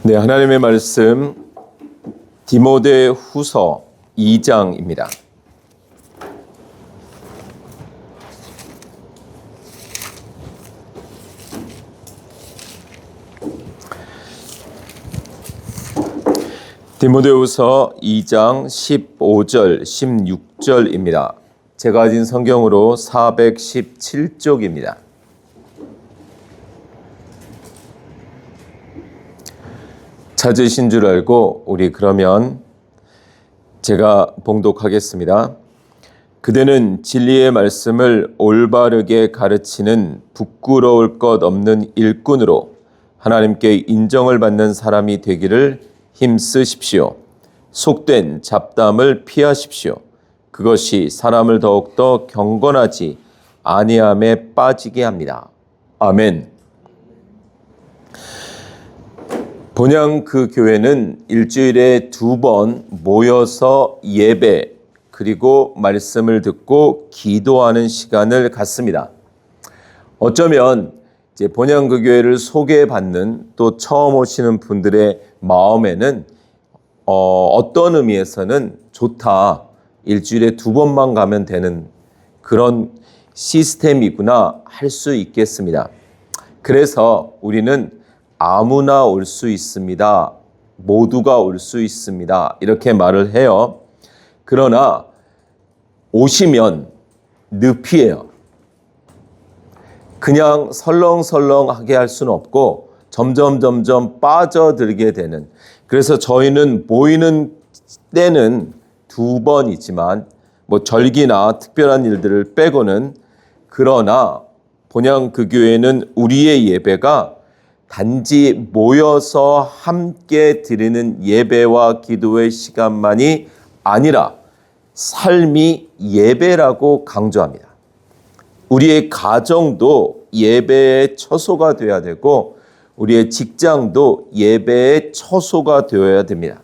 네, 하나님의 말씀 디모데 후서 2장입니다. 디모데후서 2장 15절, 16절입니다. 제가 가진 성경으로 417쪽입니다. 찾으신 줄 알고 우리 그러면 제가 봉독하겠습니다. 그대는 진리의 말씀을 올바르게 가르치는 부끄러울 것 없는 일꾼으로 하나님께 인정을 받는 사람이 되기를 힘쓰십시오. 속된 잡담을 피하십시오. 그것이 사람을 더욱더 경건하지 아니함에 빠지게 합니다. 아멘. 본향 그 교회는 일주일에 2번 모여서 예배 그리고 말씀을 듣고 기도하는 시간을 갖습니다. 어쩌면 이제 본향 그 교회를 소개받는 또 처음 오시는 분들의 마음에는 어떤 의미에서는 좋다. 일주일에 2번만 가면 되는 그런 시스템이구나 할 수 있겠습니다. 그래서 우리는 아무나 올 수 있습니다. 모두가 올 수 있습니다. 이렇게 말을 해요. 그러나 오시면 늪이에요. 그냥 설렁설렁하게 할 수는 없고 점점 빠져들게 되는. 그래서 저희는 모이는 때는 2번이지만 절기나 특별한 일들을 빼고는, 그러나 본향 그 교회는 우리의 예배가 단지 모여서 함께 드리는 예배와 기도의 시간만이 아니라 삶이 예배라고 강조합니다. 우리의 가정도 예배의 처소가 되어야 되고 우리의 직장도 예배의 처소가 되어야 됩니다.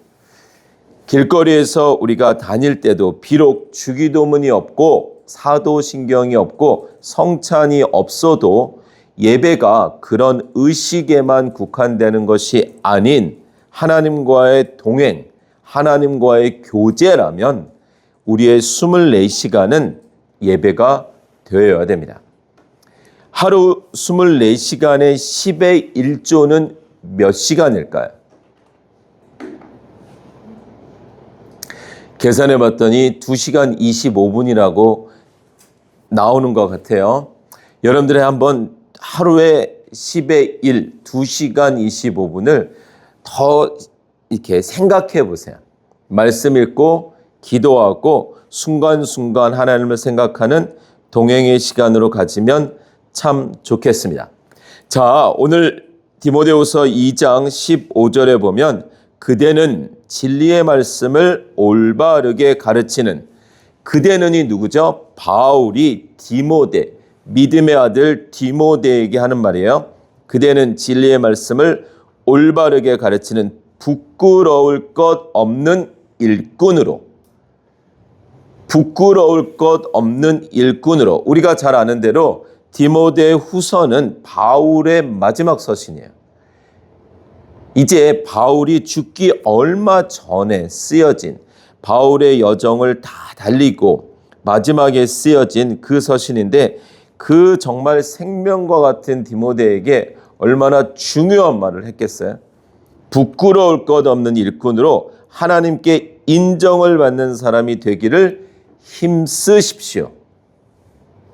길거리에서 우리가 다닐 때도 비록 주기도문이 없고 사도신경이 없고 성찬이 없어도 예배가 그런 의식에만 국한되는 것이 아닌 하나님과의 동행, 하나님과의 교제라면 우리의 24시간은 예배가 되어야 됩니다. 하루 24시간의 10의 1조는 몇 시간일까요? 계산해 봤더니 2시간 25분이라고 나오는 것 같아요. 여러분들이 한번 하루에 10의 1, 2시간 25분을 더 이렇게 생각해 보세요. 말씀 읽고 기도하고 순간순간 하나님을 생각하는 동행의 시간으로 가지면 참 좋겠습니다. 자, 오늘 디모데후서 2장 15절에 보면 그대는 진리의 말씀을 올바르게 가르치는, 그대는이 누구죠? 바울이 디모데, 믿음의 아들 디모데에게 하는 말이에요. 그대는 진리의 말씀을 올바르게 가르치는 부끄러울 것 없는 일꾼으로, 부끄러울 것 없는 일꾼으로. 우리가 잘 아는 대로 디모데 후서는 바울의 마지막 서신이에요. 이제 바울이 죽기 얼마 전에 쓰여진, 바울의 여정을 다 달리고 마지막에 쓰여진 그 서신인데, 그 정말 생명과 같은 디모데에게 얼마나 중요한 말을 했겠어요? 부끄러울 것 없는 일꾼으로 하나님께 인정을 받는 사람이 되기를 힘쓰십시오.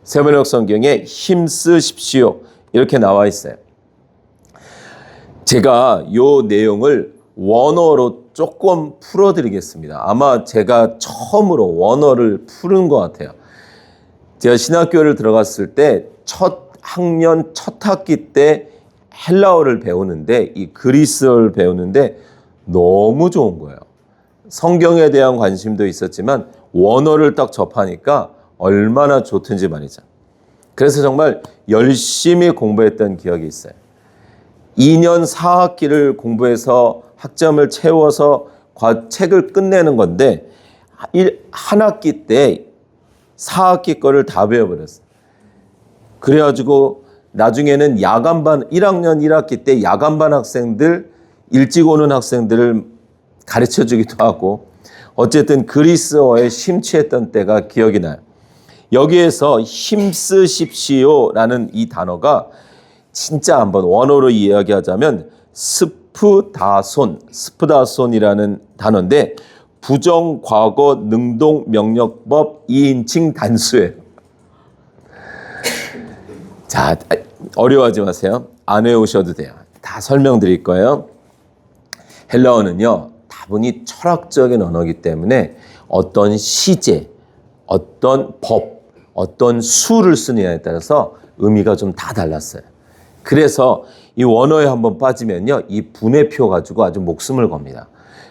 세번역 성경에 힘쓰십시오 이렇게 나와 있어요. 제가 이 내용을 원어로 조금 풀어드리겠습니다. 아마 제가 처음으로 원어를 푸는 것 같아요. 제가 신학교를 들어갔을 때 첫 학년 첫 학기 때 헬라어를 배우는데, 이 그리스어를 배우는데 너무 좋은 거예요. 성경에 대한 관심도 있었지만 원어를 딱 접하니까 얼마나 좋든지 말이죠. 그래서 정말 열심히 공부했던 기억이 있어요. 2년 4학기를 공부해서 학점을 채워서 책을 끝내는 건데 한 학기 때 4학기 거를 다 배워버렸어요. 그래가지고 나중에는 야간반 1학년 1학기 때 야간반 학생들 일찍 오는 학생들을 가르쳐 주기도 하고 어쨌든 그리스어에 심취했던 때가 기억이 나요. 여기에서 힘쓰십시오라는 이 단어가 진짜 한번 원어로 이야기하자면 스프다손이라는 단어인데 부정과거 능동명령법 2인칭 단수예요. 자, 어려워하지 마세요. 안 외우셔도 돼요. 다 설명드릴 거예요. 헬라어는요, 다분히 철학적인 언어이기 때문에 어떤 시제, 어떤 법, 어떤 수를 쓰느냐에 따라서 의미가 좀 다 달랐어요. 그래서 이 원어에 한번 빠지면요, 이 분해표 가지고 아주 목숨을 겁니다.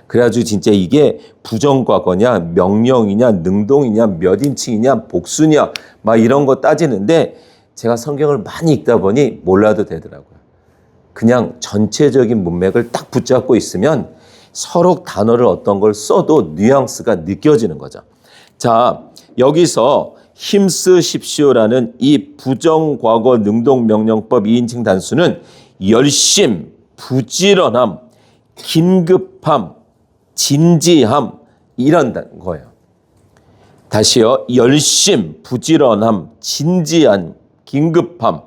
그래가지고 진짜 이게 부정과거냐, 명령이냐, 능동이냐, 몇 인칭이냐, 복수냐, 막 이런 거 따지는데 제가 성경을 많이 읽다 보니 몰라도 되더라고요. 그냥 전체적인 문맥을 딱 붙잡고 있으면 서로 단어를 어떤 걸 써도 뉘앙스가 느껴지는 거죠. 자, 여기서 힘쓰십시오라는 이 부정과거 능동명령법 2인칭 단수는 열심, 부지런함, 긴급함, 진지함 이런 거예요. 다시요. 열심, 부지런함, 진지함, 긴급함,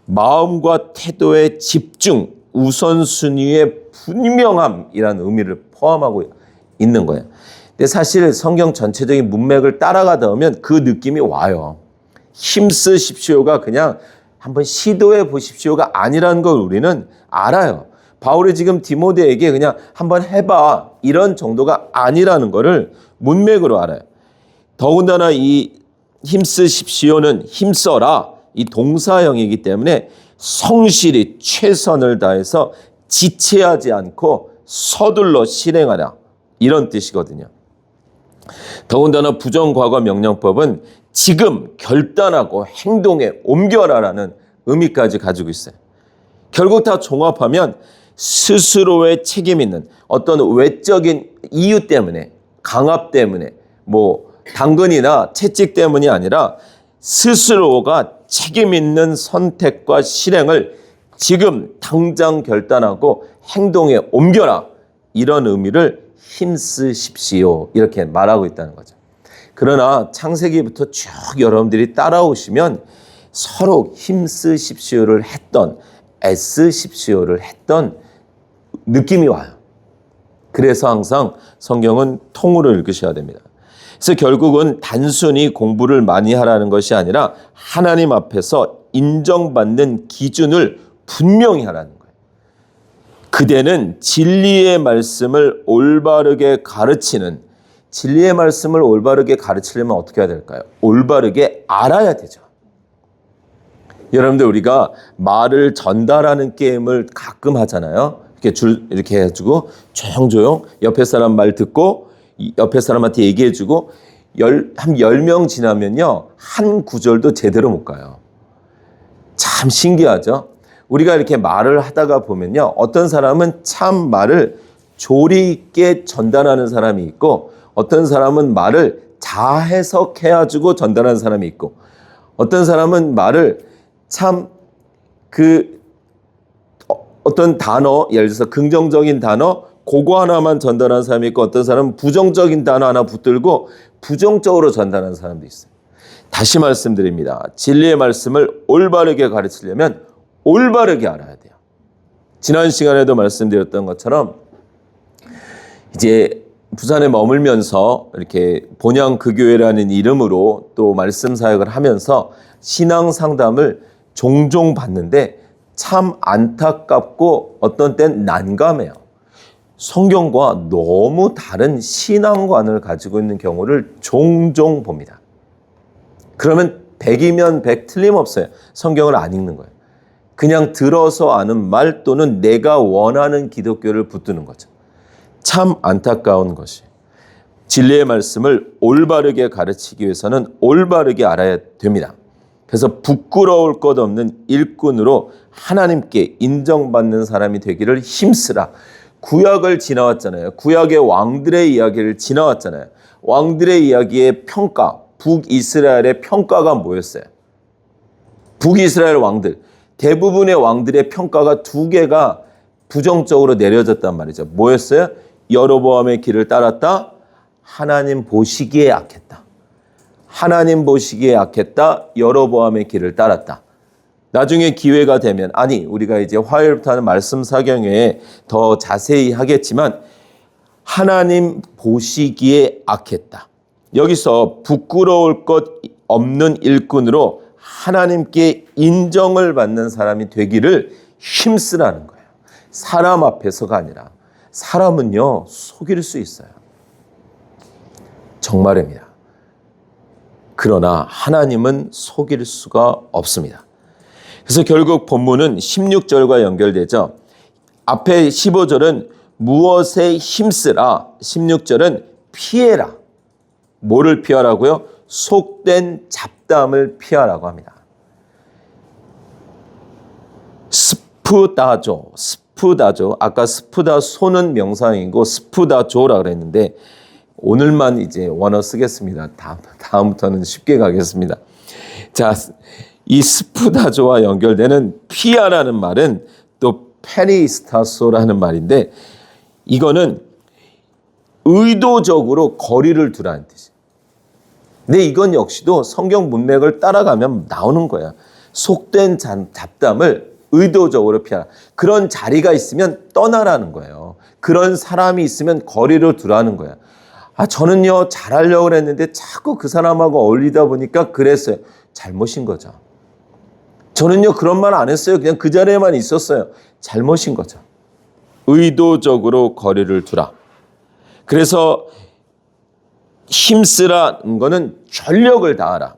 마음과 태도의 집중, 우선순위의 분명함이라는 의미를 포함하고 있는 거예요. 근데 사실 성경 전체적인 문맥을 따라가다 보면 그 느낌이 와요. 힘쓰십시오가 그냥 한번 시도해 보십시오가 아니라는 걸 우리는 알아요. 바울이 지금 디모데에게 그냥 한번 해봐 이런 정도가 아니라는 거를 문맥으로 알아요. 더군다나 이 힘쓰십시오는 힘써라 이 동사형이기 때문에 성실히 최선을 다해서 지체하지 않고 서둘러 실행하라 이런 뜻이거든요. 더군다나 부정과거 명령법은 지금 결단하고 행동에 옮겨라라는 의미까지 가지고 있어요. 결국 다 종합하면 스스로의 책임 있는 어떤 외적인 이유 때문에 강압 때문에 뭐 당근이나 채찍 때문이 아니라 스스로가 책임 있는 선택과 실행을 지금 당장 결단하고 행동에 옮겨라 이런 의미를 힘쓰십시오 이렇게 말하고 있다는 거죠. 그러나 창세기부터 쭉 여러분들이 따라오시면 서로 힘쓰십시오를 했던 애쓰십시오를 했던 느낌이 와요. 그래서 항상 성경은 통으로 읽으셔야 됩니다. 그래서 결국은 단순히 공부를 많이 하라는 것이 아니라 하나님 앞에서 인정받는 기준을 분명히 하라는 거예요. 그대는 진리의 말씀을 올바르게 가르치는 진리의 말씀을 올바르게 가르치려면 어떻게 해야 될까요? 올바르게 알아야 되죠. 여러분들 우리가 말을 전달하는 게임을 가끔 하잖아요. 이렇게 해가지고 조용조용 옆에 사람 말 듣고 옆에 사람한테 얘기해주고 한 10명 지나면요. 한 구절도 제대로 못 가요. 참 신기하죠? 우리가 이렇게 말을 하다가 보면요. 어떤 사람은 참 말을 조리 있게 전달하는 사람이 있고 어떤 사람은 말을 자해석해가지고 전달하는 사람이 있고 어떤 사람은 말을 참 어떤 단어, 예를 들어서 긍정적인 단어 그거 하나만 전달하는 사람이 있고 어떤 사람은 부정적인 단어 하나 붙들고 부정적으로 전달하는 사람도 있어요. 다시 말씀드립니다. 진리의 말씀을 올바르게 가르치려면 올바르게 알아야 돼요. 지난 시간에도 말씀드렸던 것처럼 이제 부산에 머물면서 이렇게 본향그교회라는 이름으로 또 말씀 사역을 하면서 신앙 상담을 종종 받는데 참 안타깝고 어떤 땐 난감해요. 성경과 너무 다른 신앙관을 가지고 있는 경우를 종종 봅니다. 그러면 100이면 100 틀림없어요. 성경을 안 읽는 거예요. 그냥 들어서 아는 말 또는 내가 원하는 기독교를 붙드는 거죠. 참 안타까운 것이 진리의 말씀을 올바르게 가르치기 위해서는 올바르게 알아야 됩니다. 그래서 부끄러울 것 없는 일꾼으로 하나님께 인정받는 사람이 되기를 힘쓰라. 구약을 지나왔잖아요. 구약의 왕들의 이야기를 지나왔잖아요. 왕들의 이야기의 평가, 북이스라엘의 평가가 뭐였어요? 북이스라엘 왕들, 대부분의 왕들의 평가가 두 개가 부정적으로 내려졌단 말이죠. 뭐였어요? 여로보암의 길을 따랐다. 하나님 보시기에 악했다. 하나님 보시기에 악했다. 여로보암의 길을 따랐다. 나중에 기회가 되면, 아니 우리가 이제 화요일부터 하는 말씀 사경에 더 자세히 하겠지만, 하나님 보시기에 악했다. 여기서 부끄러울 것 없는 일꾼으로 하나님께 인정을 받는 사람이 되기를 힘쓰라는 거예요. 사람 앞에서가 아니라. 사람은요, 속일 수 있어요. 정말입니다. 그러나 하나님은 속일 수가 없습니다. 그래서 결국 본문은 16절과 연결되죠. 앞에 15절은 무엇에 힘쓰라, 16절은 피해라. 뭐를 피하라고요? 속된 잡담을 피하라고 합니다. 스푸다조. 아까 스푸다소는 명사형이고 스푸다조라 그랬는데 오늘만 이제 원어 쓰겠습니다. 다음부터는 쉽게 가겠습니다. 자, 이 스푸다조와 연결되는 피하라는 말은 또 페리스타소라는 말인데, 이거는 의도적으로 거리를 두라는 뜻이에요. 근데 이건 역시도 성경 문맥을 따라가면 나오는 거야. 속된 잡담을 의도적으로 피하라. 그런 자리가 있으면 떠나라는 거예요. 그런 사람이 있으면 거리를 두라는 거야. 저는요, 잘하려고 그랬는데 자꾸 그 사람하고 어울리다 보니까 그랬어요. 잘못인 거죠. 저는요, 그런 말 안 했어요. 그냥 그 자리에만 있었어요. 잘못인 거죠. 의도적으로 거리를 두라. 그래서 힘쓰라는 거는 전력을 다하라.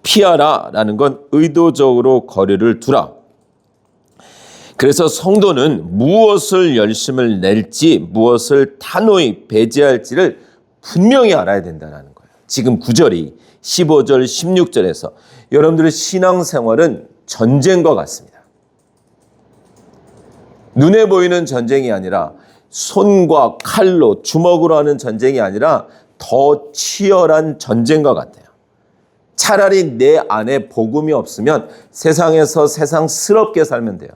피하라라는 건 의도적으로 거리를 두라. 그래서 성도는 무엇을 열심을 낼지, 무엇을 단호히 배제할지를 분명히 알아야 된다는 거예요. 지금 9절이 15절, 16절에서 여러분들의 신앙생활은 전쟁과 같습니다. 눈에 보이는 전쟁이 아니라 손과 칼로 주먹으로 하는 전쟁이 아니라 더 치열한 전쟁과 같아요. 차라리 내 안에 복음이 없으면 세상에서 세상스럽게 살면 돼요.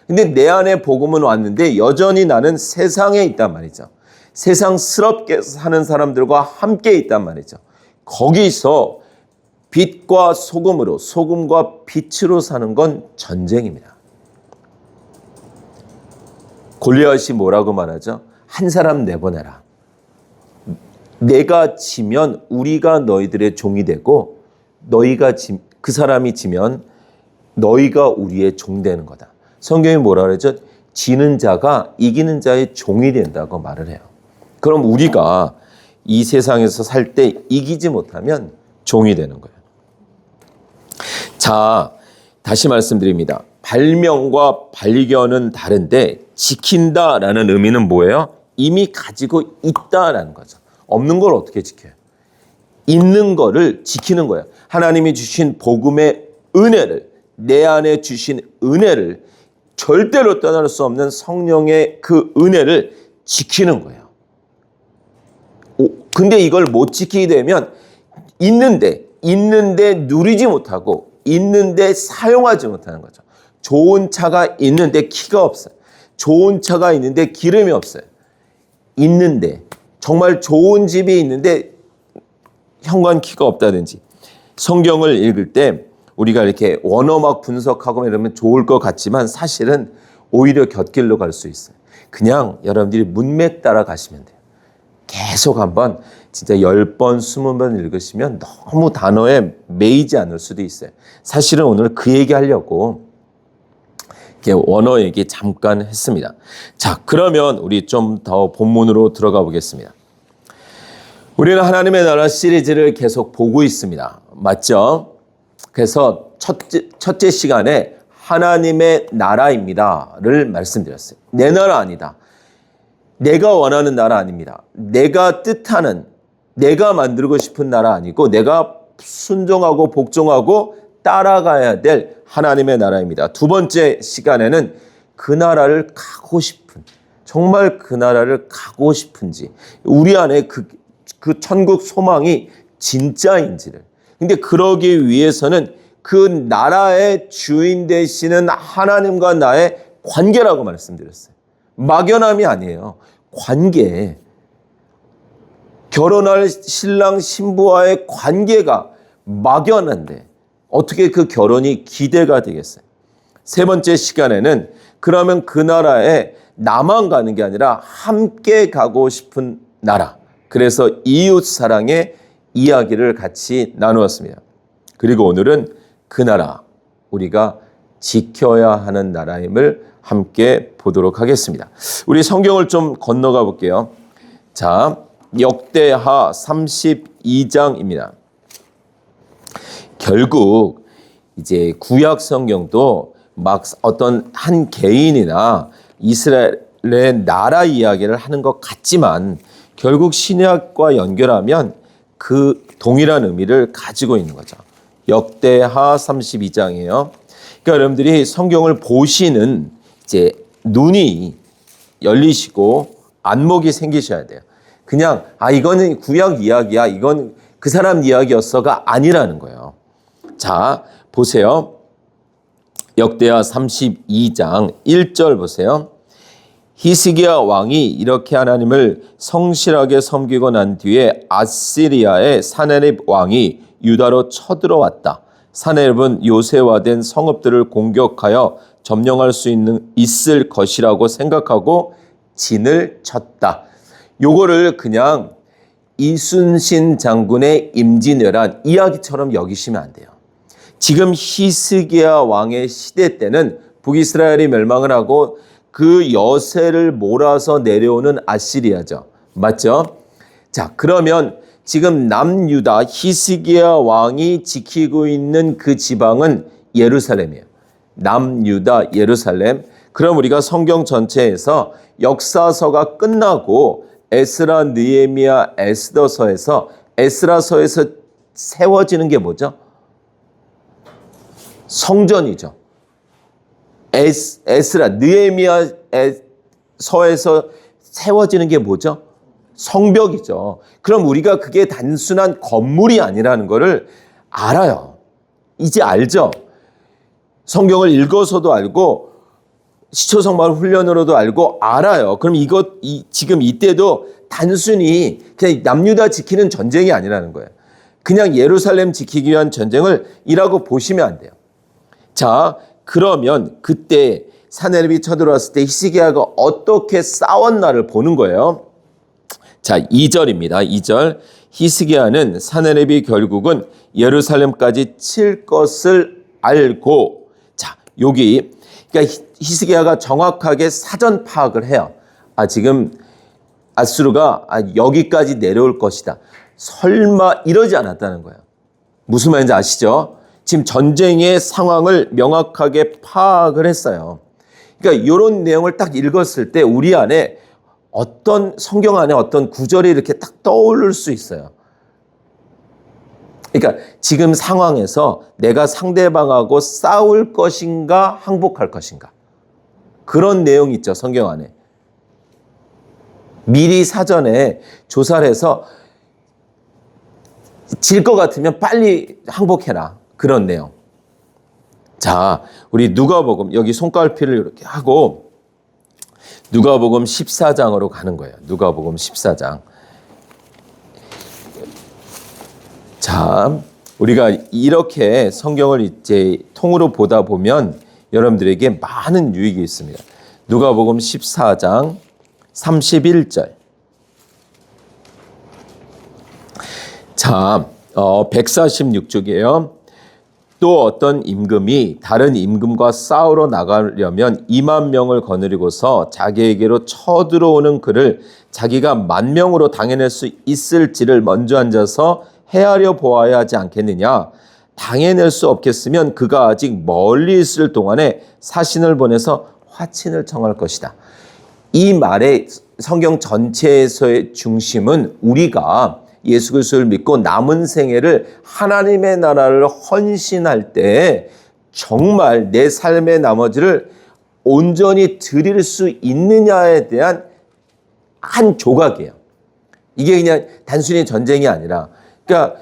근데 내 안에 복음은 왔는데 여전히 나는 세상에 있단 말이죠. 세상스럽게 사는 사람들과 함께 있단 말이죠. 거기서 빛과 소금으로, 소금과 빛으로 사는 건 전쟁입니다. 골리앗이 뭐라고 말하죠? 한 사람 내보내라. 내가 지면 우리가 너희들의 종이 되고, 그 사람이 지면 너희가 우리의 종 되는 거다. 성경이 뭐라 그러죠? 지는 자가 이기는 자의 종이 된다고 말을 해요. 그럼 우리가 이 세상에서 살 때 이기지 못하면 종이 되는 거예요. 자, 다시 말씀드립니다. 발명과 발견은 다른데 지킨다라는 의미는 뭐예요? 이미 가지고 있다라는 거죠. 없는 걸 어떻게 지켜요? 있는 거를 지키는 거예요. 하나님이 주신 복음의 은혜를, 내 안에 주신 은혜를, 절대로 떠날 수 없는 성령의 그 은혜를 지키는 거예요. 근데 이걸 못 지키게 되면 있는데 누리지 못하고, 있는데 사용하지 못하는 거죠. 좋은 차가 있는데 키가 없어요. 좋은 차가 있는데 기름이 없어요. 있는데, 정말 좋은 집이 있는데 현관키가 없다든지. 성경을 읽을 때 우리가 이렇게 원어막 분석하고 이러면 좋을 것 같지만 사실은 오히려 곁길로 갈 수 있어요. 그냥 여러분들이 문맥 따라 가시면 돼요. 계속 한번 진짜 10번, 20번 읽으시면 너무 단어에 매이지 않을 수도 있어요. 사실은 오늘 그 얘기 하려고 원어 얘기 잠깐 했습니다. 자, 그러면 우리 좀 더 본문으로 들어가 보겠습니다. 우리는 하나님의 나라 시리즈를 계속 보고 있습니다. 맞죠? 그래서 첫째 시간에 하나님의 나라입니다를 말씀드렸어요. 내 나라 아니다. 내가 원하는 나라 아닙니다. 내가 뜻하는, 내가 만들고 싶은 나라 아니고 내가 순종하고 복종하고 따라가야 될 하나님의 나라입니다. 두 번째 시간에는 그 나라를 가고 싶은, 정말 그 나라를 가고 싶은지, 우리 안에 그 천국 소망이 진짜인지를. 근데 그러기 위해서는 그 나라의 주인 되시는 하나님과 나의 관계라고 말씀드렸어요. 막연함이 아니에요. 관계. 결혼할 신랑 신부와의 관계가 막연한데 어떻게 그 결혼이 기대가 되겠어요? 세 번째 시간에는 그러면 그 나라에 나만 가는 게 아니라 함께 가고 싶은 나라. 그래서 이웃 사랑의 이야기를 같이 나누었습니다. 그리고 오늘은 그 나라, 우리가 지켜야 하는 나라임을 함께 보도록 하겠습니다. 우리 성경을 좀 건너가 볼게요. 자, 역대하 32장입니다. 결국 이제 구약 성경도 막 어떤 한 개인이나 이스라엘의 나라 이야기를 하는 것 같지만 결국 신약과 연결하면 그 동일한 의미를 가지고 있는 거죠. 역대하 32장이에요. 그러니까 여러분들이 성경을 보시는 이제 눈이 열리시고 안목이 생기셔야 돼요. 그냥 이거는 구약 이야기야, 이건 그 사람 이야기였어가 아니라는 거예요. 자, 보세요. 역대하 32장 1절 보세요. 히스기야 왕이 이렇게 하나님을 성실하게 섬기고 난 뒤에 아시리아의 사네립 왕이 유다로 쳐들어왔다. 사네립은 요새화된 성읍들을 공격하여 점령할 수 있을 것이라고 생각하고 진을 쳤다. 요거를 그냥 이순신 장군의 임진왜란 이야기처럼 여기시면 안 돼요. 지금 히스기야 왕의 시대 때는 북이스라엘이 멸망을 하고 그 여세를 몰아서 내려오는 아시리아죠. 맞죠? 자, 그러면 지금 남유다 히스기야 왕이 지키고 있는 그 지방은 예루살렘이에요. 남유다 예루살렘. 그럼 우리가 성경 전체에서 역사서가 끝나고 에스라, 느헤미야, 에스더서에서 에스라서에서 세워지는 게 뭐죠? 성전이죠. 에스라, 느헤미야 서에서 세워지는 게 뭐죠? 성벽이죠. 그럼 우리가 그게 단순한 건물이 아니라는 것을 알아요. 이제 알죠? 성경을 읽어서도 알고 시초성말 훈련으로도 알고 알아요. 그럼 지금 이때도 단순히 그냥 남유다 지키는 전쟁이 아니라는 거예요. 그냥 예루살렘 지키기 위한 전쟁을 이라고 보시면 안 돼요. 자, 그러면 그때 사네립이 쳐들어왔을 때 히스기야가 어떻게 싸웠나를 보는 거예요. 자, 2절입니다. 2절. 히스기야는 사네립이 결국은 예루살렘까지 칠 것을 알고, 자, 여기 그러니까 히스기야가 정확하게 사전 파악을 해요. 지금 아수르가 여기까지 내려올 것이다. 설마 이러지 않았다는 거예요. 무슨 말인지 아시죠? 지금 전쟁의 상황을 명확하게 파악을 했어요. 그러니까 이런 내용을 딱 읽었을 때 우리 안에 어떤 성경 안에 어떤 구절이 이렇게 딱 떠오를 수 있어요. 그러니까 지금 상황에서 내가 상대방하고 싸울 것인가 항복할 것인가 그런 내용이 있죠. 성경 안에. 미리 사전에 조사를 해서 질 것 같으면 빨리 항복해라. 그런 내용. 자, 우리 누가복음 여기 손가락피를 이렇게 하고 누가복음 14장으로 가는 거예요. 누가복음 14장. 자, 우리가 이렇게 성경을 이제 통으로 보다 보면 여러분들에게 많은 유익이 있습니다. 누가복음 14장 31절. 자, 146쪽이에요. 또 어떤 임금이 다른 임금과 싸우러 나가려면 2만 명을 거느리고서 자기에게로 쳐들어오는 그를 자기가 10,000명으로 당해낼 수 있을지를 먼저 앉아서 헤아려 보아야 하지 않겠느냐. 당해낼 수 없겠으면 그가 아직 멀리 있을 동안에 사신을 보내서 화친을 청할 것이다. 이 말의 성경 전체에서의 중심은 우리가 예수 그리스도를 믿고 남은 생애를 하나님의 나라를 헌신할 때 정말 내 삶의 나머지를 온전히 드릴 수 있느냐에 대한 한 조각이에요. 이게 그냥 단순히 전쟁이 아니라, 그러니까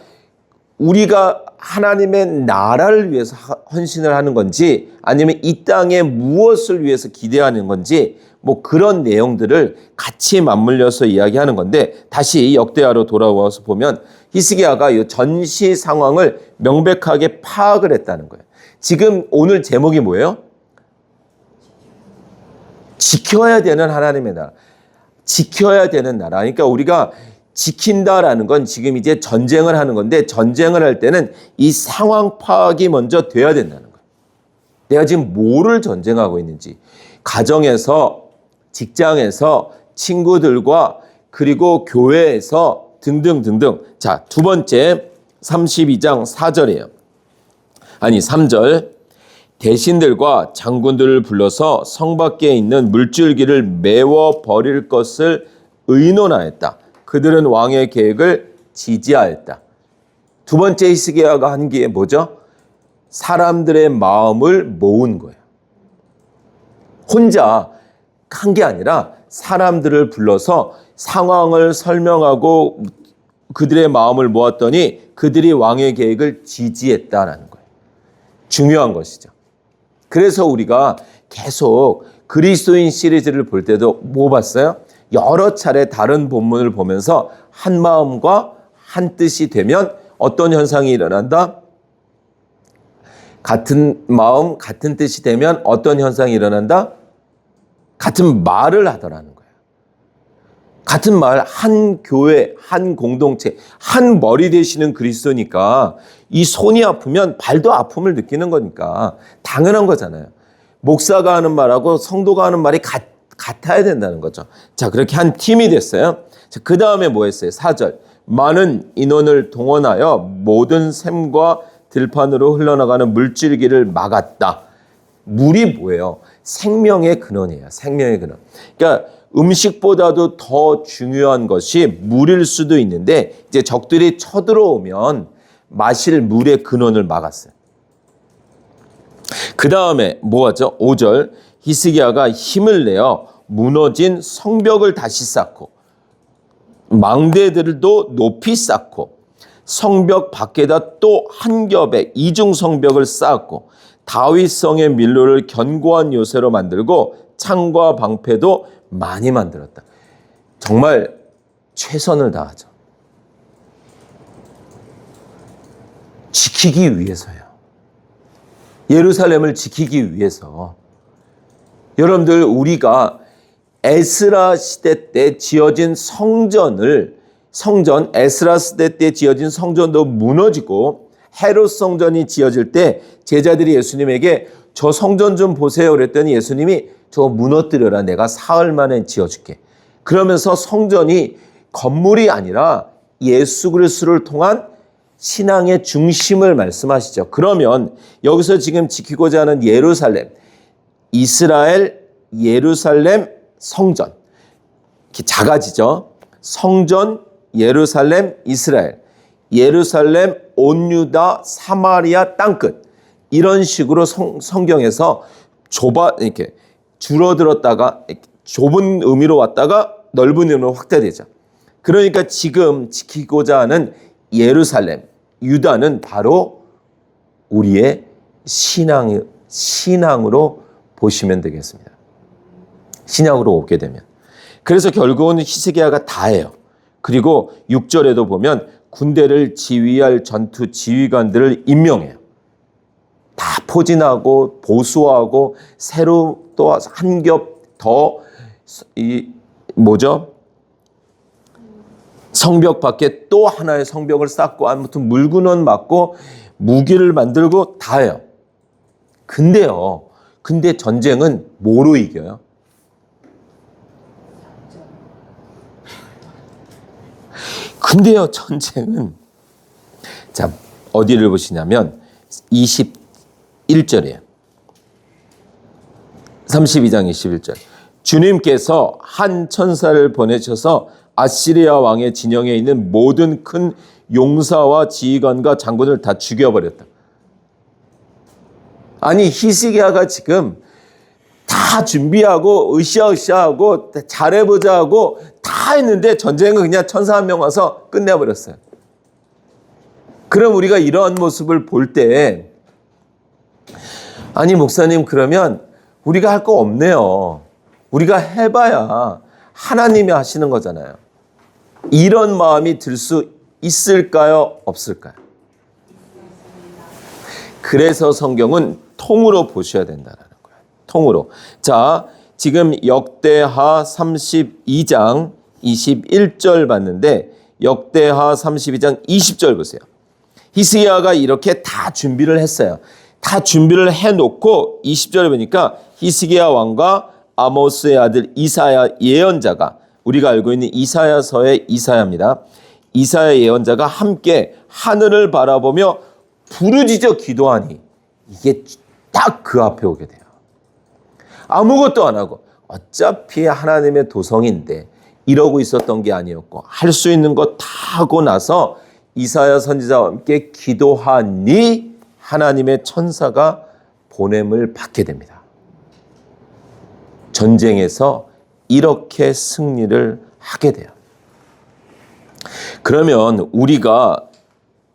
우리가 하나님의 나라를 위해서 헌신을 하는 건지 아니면 이 땅에 무엇을 위해서 기대하는 건지 뭐 그런 내용들을 같이 맞물려서 이야기하는 건데 다시 역대하로 돌아와서 보면 히스기야가 이 전시 상황을 명백하게 파악을 했다는 거예요. 지금 오늘 제목이 뭐예요? 지켜야 되는 하나님의 나라. 지켜야 되는 나라. 그러니까 우리가 지킨다라는 건 지금 이제 전쟁을 하는 건데 전쟁을 할 때는 이 상황 파악이 먼저 돼야 된다는 거예요. 내가 지금 뭐를 전쟁하고 있는지. 가정에서, 직장에서, 친구들과 그리고 교회에서 등등등등. 자, 두 번째 32장 4절이에요. 아니 3절. 대신들과 장군들을 불러서 성 밖에 있는 물줄기를 메워 버릴 것을 의논하였다. 그들은 왕의 계획을 지지하였다. 두 번째 히스기야가 한 게 뭐죠? 사람들의 마음을 모은 거예요. 혼자 한 게 아니라 사람들을 불러서 상황을 설명하고 그들의 마음을 모았더니 그들이 왕의 계획을 지지했다라는 거예요. 중요한 것이죠. 그래서 우리가 계속 그리스도인 시리즈를 볼 때도 뭐 봤어요? 여러 차례 다른 본문을 보면서 한 마음과 한 뜻이 되면 어떤 현상이 일어난다? 같은 마음, 같은 뜻이 되면 어떤 현상이 일어난다? 같은 말을 하더라는 거예요. 같은 말, 한 교회, 한 공동체, 한 머리 되시는 그리스도니까 이 손이 아프면 발도 아픔을 느끼는 거니까 당연한 거잖아요. 목사가 하는 말하고 성도가 하는 말이 같아야 된다는 거죠. 자, 그렇게 한 팀이 됐어요. 자, 그 다음에 뭐 했어요? 4절. 많은 인원을 동원하여 모든 샘과 들판으로 흘러나가는 물줄기를 막았다. 물이 뭐예요? 생명의 근원이에요. 생명의 근원. 그러니까 음식보다도 더 중요한 것이 물일 수도 있는데 이제 적들이 쳐들어오면 마실 물의 근원을 막았어요. 그 다음에 뭐 하죠? 5절. 히스기야가 힘을 내어 무너진 성벽을 다시 쌓고 망대들도 높이 쌓고 성벽 밖에다 또 한 겹의 이중 성벽을 쌓았고 다윗성의 밀로를 견고한 요새로 만들고 창과 방패도 많이 만들었다. 정말 최선을 다하죠. 지키기 위해서요. 예루살렘을 지키기 위해서. 여러분들 우리가 에스라 시대 때 지어진 성전 에스라 시대 때 지어진 성전도 무너지고 헤롯 성전이 지어질 때 제자들이 예수님에게 저 성전 좀 보세요 그랬더니 예수님이 저거 무너뜨려라 내가 사흘 만에 지어줄게. 그러면서 성전이 건물이 아니라 예수 그리스도를 통한 신앙의 중심을 말씀하시죠. 그러면 여기서 지금 지키고자 하는 예루살렘, 이스라엘, 예루살렘, 성전. 이렇게 작아지죠. 성전, 예루살렘, 이스라엘. 예루살렘, 온 유다, 사마리아 땅끝. 이런 식으로 성경에서 이렇게 줄어들었다가 좁은 의미로 왔다가 넓은 의미로 확대되죠. 그러니까 지금 지키고자 하는 예루살렘, 유다는 바로 우리의 신앙으로 보시면 되겠습니다. 신약으로 오게 되면. 그래서 결국은 히스기야가 다 해요. 그리고 6절에도 보면 군대를 지휘할 전투 지휘관들을 임명해요. 다 포진하고 보수하고 새로 또 한 겹 더 성벽 밖에 또 하나의 성벽을 쌓고 아무튼 물군원 막고 무기를 만들고 다 해요. 근데 전쟁은 뭐로 이겨요? 근데요, 전쟁은 자, 어디를 보시냐면 21절이에요. 32장 21절. 주님께서 한 천사를 보내셔서 아시리아 왕의 진영에 있는 모든 큰 용사와 지휘관과 장군을 다 죽여버렸다. 아니 히스기야가 지금 다 준비하고 으쌰으쌰하고 잘해보자 하고 다 했는데 전쟁은 그냥 천사 한 명 와서 끝내버렸어요. 그럼 우리가 이러한 모습을 볼 때, 아니 목사님 그러면 우리가 할 거 없네요. 우리가 해봐야 하나님이 하시는 거잖아요. 이런 마음이 들 수 있을까요? 없을까요? 그래서 성경은 통으로 보셔야 된다는 거예요. 통으로. 자, 지금 역대하 32장 21절 봤는데 역대하 32장 20절 보세요. 히스기야가 이렇게 다 준비를 했어요. 다 준비를 해놓고 20절에 보니까 히스기야 왕과 아모스의 아들 이사야 예언자가, 우리가 알고 있는 이사야서의 이사야입니다. 이사야 예언자가 함께 하늘을 바라보며 부르짖어 기도하니 이게 딱 그 앞에 오게 돼요. 아무것도 안 하고 어차피 하나님의 도성인데 이러고 있었던 게 아니었고 할 수 있는 거 다 하고 나서 이사야 선지자와 함께 기도하니 하나님의 천사가 보냄을 받게 됩니다. 전쟁에서 이렇게 승리를 하게 돼요. 그러면 우리가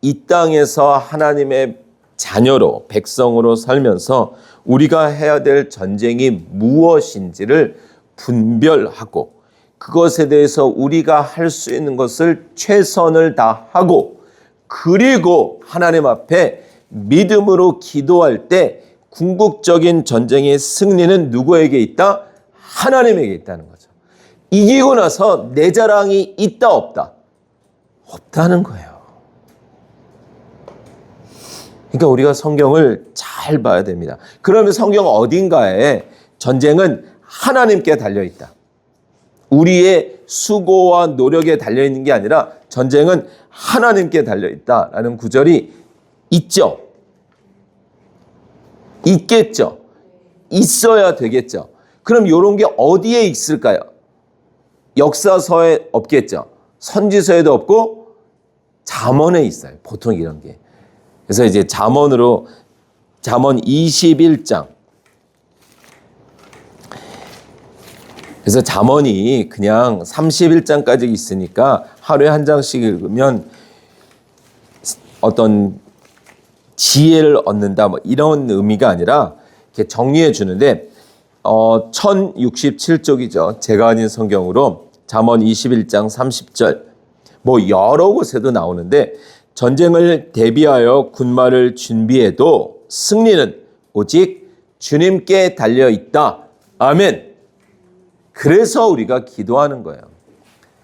이 땅에서 하나님의 자녀로, 백성으로 살면서 우리가 해야 될 전쟁이 무엇인지를 분별하고 그것에 대해서 우리가 할 수 있는 것을 최선을 다하고 그리고 하나님 앞에 믿음으로 기도할 때 궁극적인 전쟁의 승리는 누구에게 있다? 하나님에게 있다는 거죠. 이기고 나서 내 자랑이 있다 없다? 없다는 거예요. 그러니까 우리가 성경을 잘 봐야 됩니다. 그러면 성경 어딘가에 전쟁은 하나님께 달려있다. 우리의 수고와 노력에 달려있는 게 아니라 전쟁은 하나님께 달려있다라는 구절이 있죠. 있겠죠. 있어야 되겠죠. 그럼 이런 게 어디에 있을까요? 역사서에 없겠죠. 선지서에도 없고 잠언에 있어요. 보통 이런 게. 그래서 이제 잠언 21장. 그래서 잠언이 그냥 31장까지 있으니까 하루에 한 장씩 읽으면 어떤 지혜를 얻는다 뭐 이런 의미가 아니라 이렇게 정리해 주는데 1067쪽이죠. 제가 아닌 성경으로 잠언 21장 30절 뭐 여러 곳에도 나오는데 전쟁을 대비하여 군마를 준비해도 승리는 오직 주님께 달려있다. 아멘. 그래서 우리가 기도하는 거예요.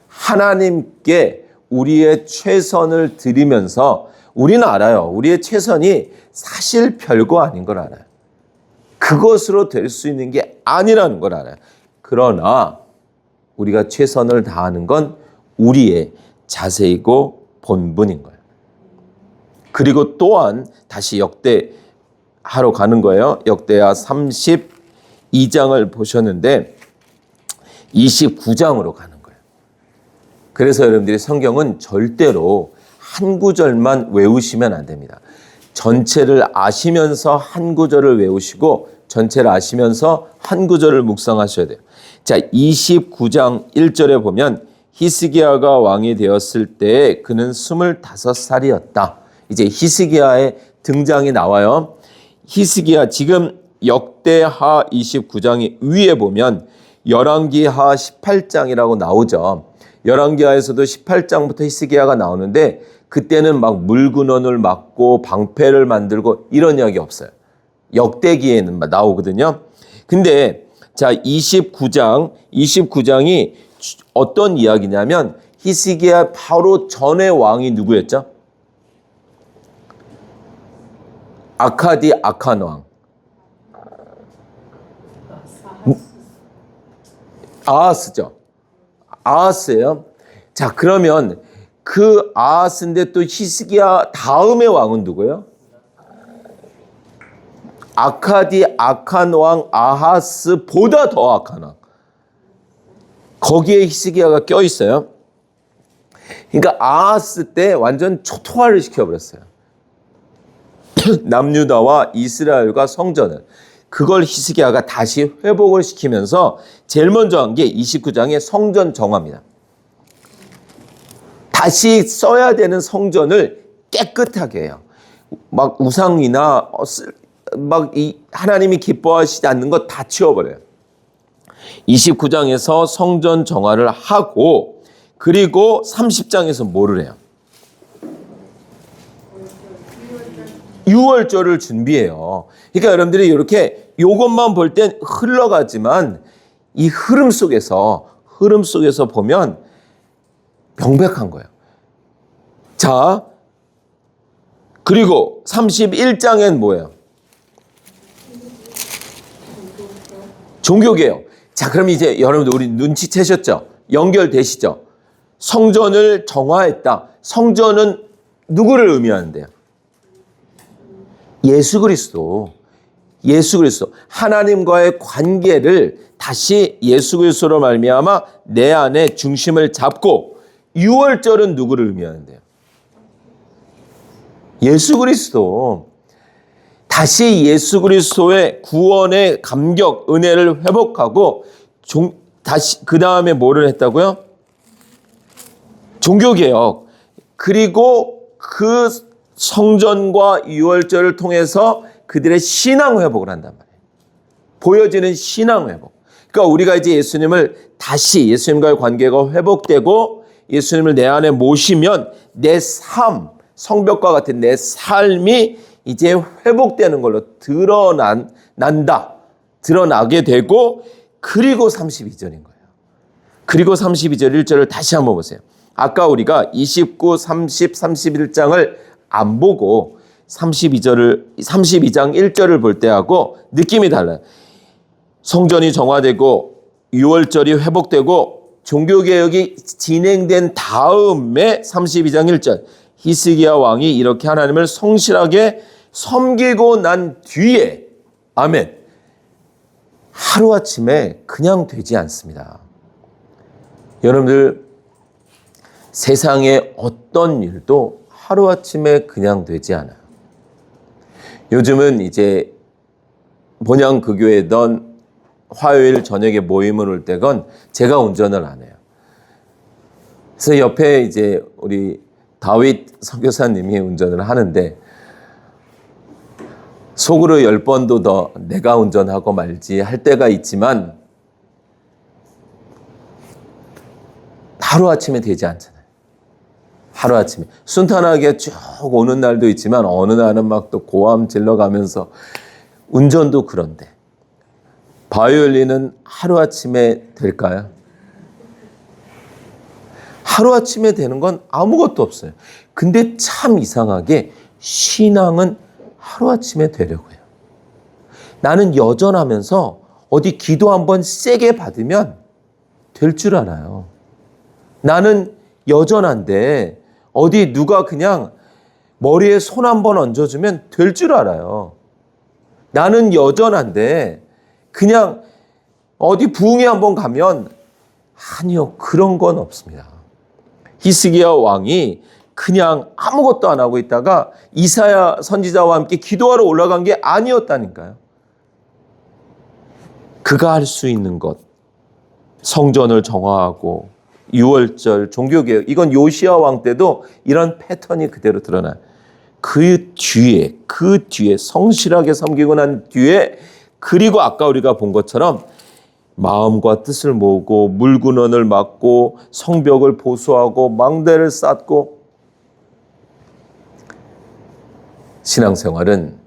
하나님께 우리의 최선을 드리면서 우리는 알아요. 우리의 최선이 사실 별거 아닌 걸 알아요. 그것으로 될 수 있는 게 아니라는 걸 알아요. 그러나 우리가 최선을 다하는 건 우리의 자세이고 본분인 거예요. 그리고 또한 다시 역대하러 가는 거예요. 역대하 32장을 보셨는데 29장으로 가는 거예요. 그래서 여러분들이 성경은 절대로 한 구절만 외우시면 안 됩니다. 전체를 아시면서 한 구절을 외우시고 전체를 아시면서 한 구절을 묵상하셔야 돼요. 자, 29장 1절에 보면 히스기야가 왕이 되었을 때 그는 25살이었다. 이제 히스기야의 등장이 나와요. 히스기야 지금 역대하 29장이 위에 보면 열왕기하 18장이라고 나오죠. 열왕기하에서도 18장부터 히스기야가 나오는데 그때는 막 물근원을 막고 방패를 만들고 이런 이야기 없어요. 역대기에는 나오거든요. 근데 자 29장이 어떤 이야기냐면 히스기야 바로 전에 왕이 누구였죠? 아카디 아칸 왕. 아하스죠. 아하스예요. 자, 그러면 그 아하스인데 또 히스기야 다음의 왕은 누구예요? 아카디 아칸 왕 아하스보다 더 악한 왕. 거기에 히스기야가 껴 있어요. 그러니까 아하스 때 완전 초토화를 시켜버렸어요. 남유다와 이스라엘과 성전을. 그걸 히스기야가 다시 회복을 시키면서 제일 먼저 한 게 29장의 성전 정화입니다. 다시 써야 되는 성전을 깨끗하게 해요. 막 우상이나 막 이 하나님이 기뻐하시지 않는 것 다 치워버려요. 29장에서 성전 정화를 하고 그리고 30장에서 뭐를 해요? 유월절을 준비해요. 그러니까 여러분들이 이렇게 이것만 볼 땐 흘러가지만 이 흐름 속에서 보면 명백한 거예요. 자, 그리고 31장엔 뭐예요? 종교개혁. 자, 그럼 이제 여러분들 우리 눈치채셨죠? 연결되시죠? 성전을 정화했다. 성전은 누구를 의미하는데요? 예수 그리스도. 하나님과의 관계를 다시 예수 그리스도로 말미암아 내 안에 중심을 잡고, 유월절은 누구를 의미하는데요? 예수 그리스도. 다시 예수 그리스도의 구원의 감격, 은혜를 회복하고 다시 그 다음에 뭐를 했다고요? 종교개혁. 그리고 그 성전과 유월절을 통해서 그들의 신앙 회복을 한단 말이에요. 보여지는 신앙 회복. 그러니까 우리가 이제 예수님과의 관계가 회복되고 예수님을 내 안에 모시면 내 삶, 성벽과 같은 내 삶이 이제 회복되는 걸로 드러나게 되고, 그리고 32절인 거예요. 그리고 32절 1절을 다시 한번 보세요. 아까 우리가 29, 30, 31장을 안 보고 32장 1절을 볼 때하고 느낌이 달라요. 성전이 정화되고 유월절이 회복되고 종교개혁이 진행된 다음에 32장 1절 히스기야 왕이 이렇게 하나님을 성실하게 섬기고 난 뒤에, 아멘, 하루아침에 그냥 되지 않습니다. 여러분들, 세상의 어떤 일도 하루아침에 그냥 되지 않아요. 요즘은 이제 본향 그 교회던 화요일 저녁에 모임을 올 때건 제가 운전을 안 해요. 그래서 옆에 이제 우리 다윗 선교사님이 운전을 하는데 속으로 10번도 더 내가 운전하고 말지 할 때가 있지만 하루아침에 되지 않잖아요. 하루아침에. 순탄하게 쭉 오는 날도 있지만 어느 날은 막 또 고함 질러가면서, 운전도 그런데 바이올린은 하루아침에 될까요? 하루아침에 되는 건 아무것도 없어요. 근데 참 이상하게 신앙은 하루아침에 되려고 해요. 나는 여전하면서 어디 기도 한번 세게 받으면 될 줄 알아요. 나는 여전한데 어디 누가 그냥 머리에 손 한번 얹어주면 될 줄 알아요. 나는 여전한데 그냥 어디 부흥회 한번 가면, 아니요, 그런 건 없습니다. 히스기야 왕이 그냥 아무것도 안 하고 있다가 이사야 선지자와 함께 기도하러 올라간 게 아니었다니까요. 그가 할 수 있는 것, 성전을 정화하고 유월절, 종교개혁, 이건 요시야 왕 때도 이런 패턴이 그대로 드러나요. 그 뒤에 성실하게 섬기고 난 뒤에, 그리고 아까 우리가 본 것처럼 마음과 뜻을 모으고 물군원을 막고 성벽을 보수하고 망대를 쌓고, 신앙생활은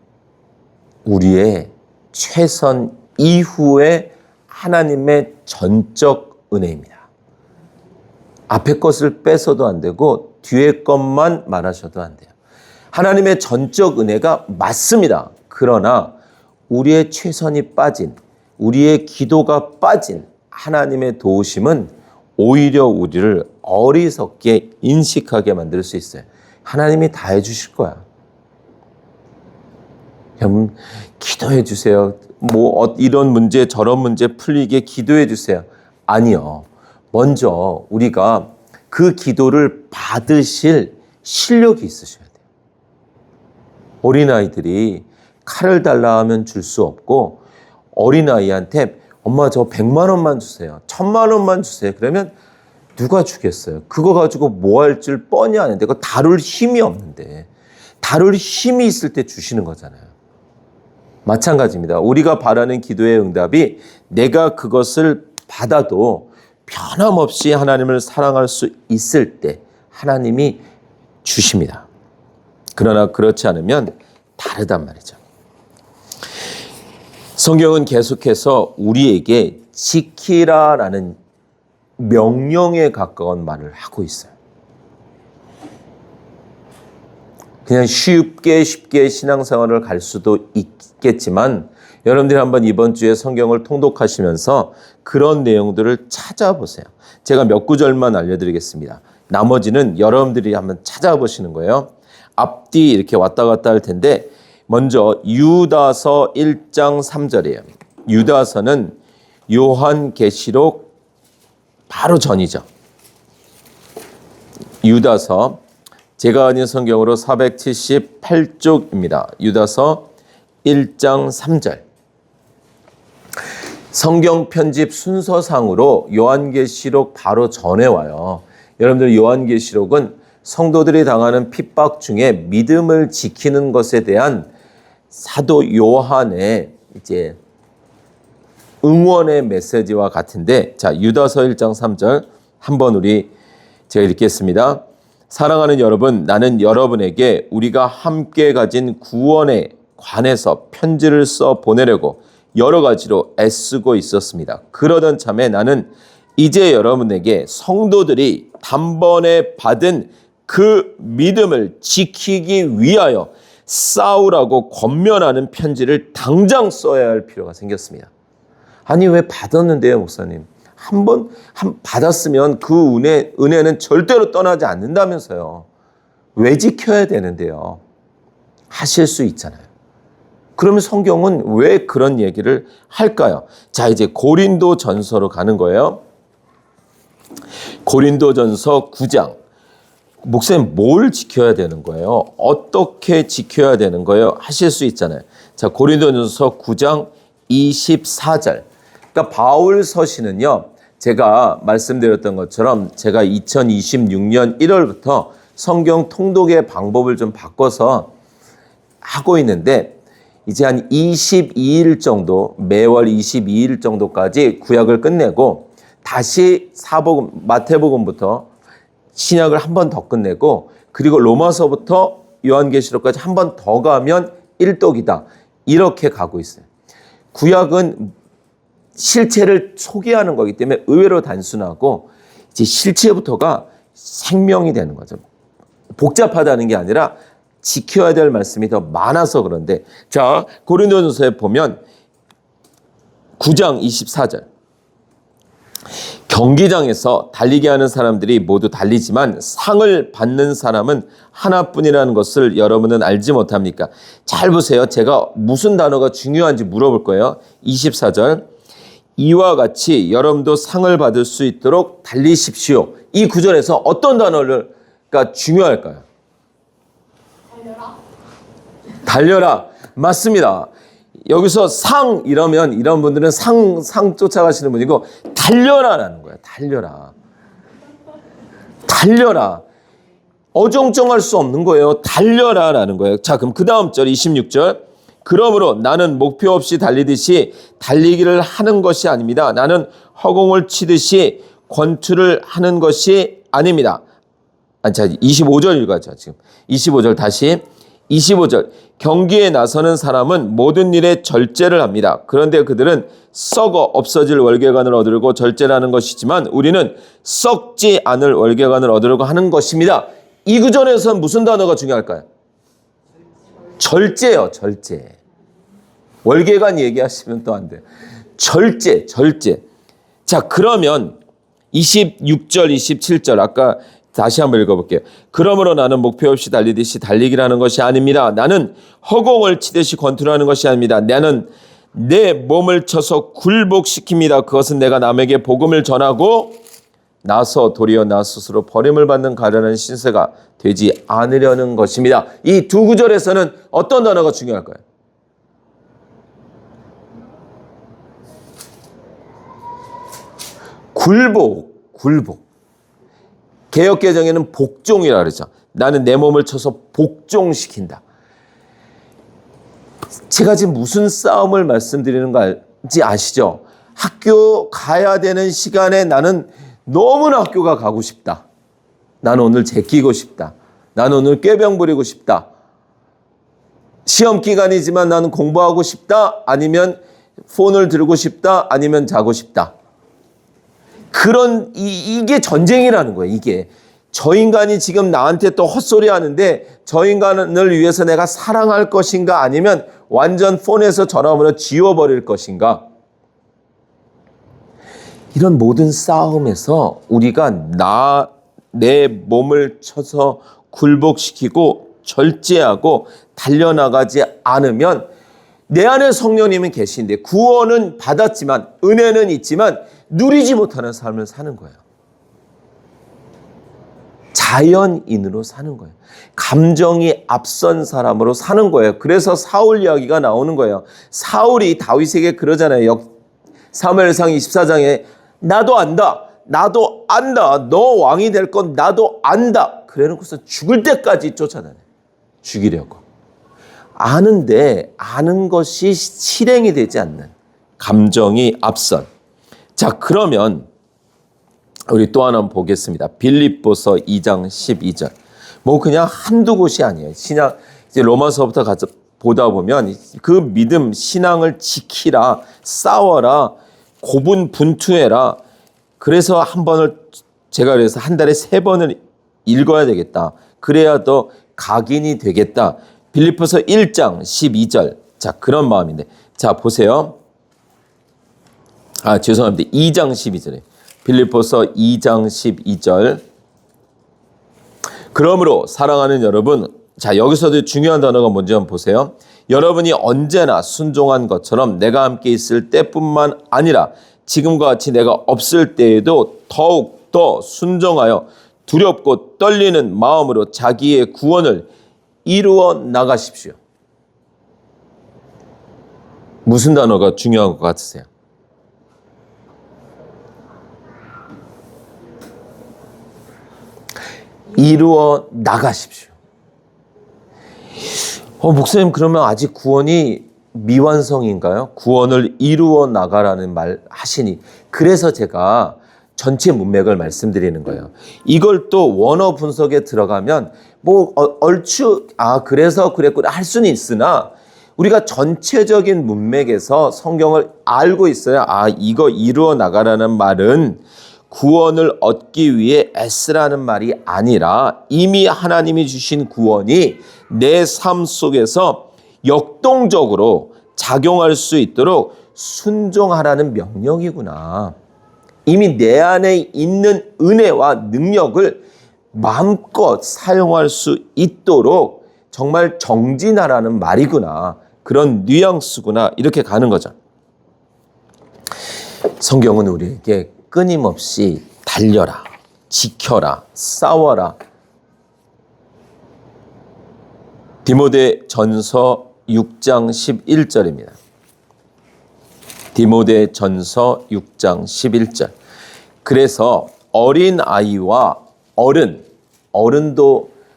우리의 최선 이후에 하나님의 전적 은혜입니다. 앞에 것을 뺏어도 안 되고 뒤에 것만 말하셔도 안 돼요. 하나님의 전적 은혜가 맞습니다. 그러나 우리의 최선이 빠진, 우리의 기도가 빠진 하나님의 도우심은 오히려 우리를 어리석게 인식하게 만들 수 있어요. 하나님이 다 해주실 거야. 여러분, 기도해 주세요. 이런 문제 저런 문제 풀리게 기도해 주세요. 아니요. 먼저 우리가 그 기도를 받으실 실력이 있으셔야 돼요. 어린아이들이 칼을 달라 하면 줄 수 없고, 어린아이한테 엄마 저 100만 원만 주세요, 1000만 원만 주세요, 그러면 누가 주겠어요? 그거 가지고 뭐 할 줄 뻔히 아는데 그거 다룰 힘이 없는데 다룰 힘이 있을 때 주시는 거잖아요. 마찬가지입니다. 우리가 바라는 기도의 응답이 내가 그것을 받아도 변함없이 하나님을 사랑할 수 있을 때 하나님이 주십니다. 그러나 그렇지 않으면 다르단 말이죠. 성경은 계속해서 우리에게 지키라라는 명령에 가까운 말을 하고 있어요. 그냥 쉽게 신앙생활을 갈 수도 있겠지만 여러분들이 한번 이번 주에 성경을 통독하시면서 그런 내용들을 찾아보세요. 제가 몇 구절만 알려드리겠습니다. 나머지는 여러분들이 한번 찾아보시는 거예요. 앞뒤 이렇게 왔다 갔다 할 텐데 먼저 유다서 1장 3절이에요. 유다서는 요한계시록 바로 전이죠. 유다서 제가 아닌 성경으로 478쪽입니다. 유다서 1장 3절. 성경 편집 순서상으로 요한계시록 바로 전에 와요. 여러분들 요한계시록은 성도들이 당하는 핍박 중에 믿음을 지키는 것에 대한 사도 요한의 이제 응원의 메시지와 같은데, 자, 유다서 1장 3절 한번 제가 읽겠습니다. 사랑하는 여러분, 나는 여러분에게 우리가 함께 가진 구원에 관해서 편지를 써 보내려고 여러 가지로 애쓰고 있었습니다. 그러던 참에 나는 이제 여러분에게 성도들이 단번에 받은 그 믿음을 지키기 위하여 싸우라고 권면하는 편지를 당장 써야 할 필요가 생겼습니다. 아니, 왜 받았는데요, 목사님? 한 번 받았으면 그 은혜는 절대로 떠나지 않는다면서요. 왜 지켜야 되는데요? 하실 수 있잖아요. 그러면 성경은 왜 그런 얘기를 할까요? 자, 이제 고린도 전서로 가는 거예요. 고린도 전서 9장. 목사님, 뭘 지켜야 되는 거예요? 어떻게 지켜야 되는 거예요? 하실 수 있잖아요. 자, 고린도 전서 9장 24절. 그러니까 바울 서신은요, 제가 말씀드렸던 것처럼 제가 2026년 1월부터 성경 통독의 방법을 좀 바꿔서 하고 있는데, 이제 한 22일 정도, 매월 22일 정도까지 구약을 끝내고 다시 마태복음부터 신약을 한 번 더 끝내고, 그리고 로마서부터 요한계시록까지 한 번 더 가면 일독이다. 이렇게 가고 있어요. 구약은 실체를 소개하는 거기 때문에 의외로 단순하고 이제 실체부터가 생명이 되는 거죠. 복잡하다는 게 아니라 지켜야 될 말씀이 더 많아서 그런데, 자, 고린도전서에 보면 9장 24절. 경기장에서 달리게 하는 사람들이 모두 달리지만 상을 받는 사람은 하나뿐이라는 것을 여러분은 알지 못합니까? 잘 보세요. 제가 무슨 단어가 중요한지 물어볼 거예요. 24절. 이와 같이 여러분도 상을 받을 수 있도록 달리십시오. 이 구절에서 어떤 단어가 중요할까요? 달려라. 맞습니다. 여기서 상 이러면 이런 분들은 상 쫓아가시는 분이고, 달려라라는 거예요. 달려라. 어정쩡할 수 없는 거예요. 달려라라는 거예요. 자, 그럼 그 다음 절 26절. 그러므로 나는 목표 없이 달리듯이 달리기를 하는 것이 아닙니다. 나는 허공을 치듯이 권투를 하는 것이 아닙니다. 자, 25절 읽어야죠. 지금 25절 다시. 25절. 경기에 나서는 사람은 모든 일에 절제를 합니다. 그런데 그들은 썩어 없어질 월계관을 얻으려고 절제를 하는 것이지만 우리는 썩지 않을 월계관을 얻으려고 하는 것입니다. 이 구절에서는 무슨 단어가 중요할까요? 절제요, 절제. 월계관 얘기하시면 또 안 돼요. 절제. 자, 그러면 26절, 27절 아까 다시 한번 읽어볼게요. 그러므로 나는 목표 없이 달리듯이 달리기를 하는 것이 아닙니다. 나는 허공을 치듯이 권투를 하는 것이 아닙니다. 나는 내 몸을 쳐서 굴복시킵니다. 그것은 내가 남에게 복음을 전하고 나서 도리어 나 스스로 버림을 받는 가련한 신세가 되지 않으려는 것입니다. 이 두 구절에서는 어떤 단어가 중요할까요? 굴복. 개역개정에는 복종이라 그러죠. 나는 내 몸을 쳐서 복종시킨다. 제가 지금 무슨 싸움을 말씀드리는 건지 아시죠? 학교 가야 되는 시간에 나는 너무나 학교가 가고 싶다. 나는 오늘 제끼고 싶다. 나는 오늘 꾀병 부리고 싶다. 시험 기간이지만 나는 공부하고 싶다. 아니면 폰을 들고 싶다. 아니면 자고 싶다. 이게 전쟁이라는 거예요. 이게. 저 인간이 지금 나한테 또 헛소리 하는데 저 인간을 위해서 내가 사랑할 것인가 아니면 완전 폰에서 전화번호 지워버릴 것인가. 이런 모든 싸움에서 우리가 내 몸을 쳐서 굴복시키고 절제하고 달려나가지 않으면 내 안에 성령님은 계신데 구원은 받았지만 은혜는 있지만 누리지 못하는 삶을 사는 거예요. 자연인으로 사는 거예요. 감정이 앞선 사람으로 사는 거예요. 그래서 사울 이야기가 나오는 거예요. 사울이 다윗에게 그러잖아요. 사무엘상 24장에 나도 안다. 너 왕이 될 건 나도 안다. 그래놓고서 죽을 때까지 쫓아다녀요. 죽이려고. 아는데 아는 것이 실행이 되지 않는 감정이 앞선. 자, 그러면 우리 또 하나 보겠습니다. 빌립보서 2장 12절. 뭐 그냥 한두 곳이 아니에요. 신약 이제 로마서부터 가서 보다 보면 그 믿음 신앙을 지키라, 싸워라, 고분분투해라. 그래서 제가 그래서 한 달에 3번을 읽어야 되겠다. 그래야 더 각인이 되겠다. 빌립보서 1장 12절. 자, 그런 마음인데. 자, 보세요. 죄송합니다. 2장 12절에. 빌립보서 2장 12절. 그러므로 사랑하는 여러분, 자, 여기서도 중요한 단어가 뭔지 한번 보세요. 여러분이 언제나 순종한 것처럼 내가 함께 있을 때뿐만 아니라 지금과 같이 내가 없을 때에도 더욱 더 순종하여 두렵고 떨리는 마음으로 자기의 구원을 이루어 나가십시오. 무슨 단어가 중요한 것 같으세요? 이루어 나가십시오. 목사님, 그러면 아직 구원이 미완성인가요? 구원을 이루어 나가라는 말 하시니. 그래서 제가 전체 문맥을 말씀드리는 거예요. 이걸 또 원어 분석에 들어가면 얼추 그래서 그랬구나 할 수는 있으나 우리가 전체적인 문맥에서 성경을 알고 있어야 이거 이루어 나가라는 말은 구원을 얻기 위해 애쓰라는 말이 아니라 이미 하나님이 주신 구원이 내 삶 속에서 역동적으로 작용할 수 있도록 순종하라는 명령이구나. 이미 내 안에 있는 은혜와 능력을 마음껏 사용할 수 있도록 정말 정진하라는 말이구나. 그런 뉘앙스구나. 이렇게 가는 거죠. 성경은 우리에게 끊임없이 달려라, 지켜라, 싸워라. 디모데전서 6장 11절입니다. 디모데전서 6장 11절. 그래서 어린아이와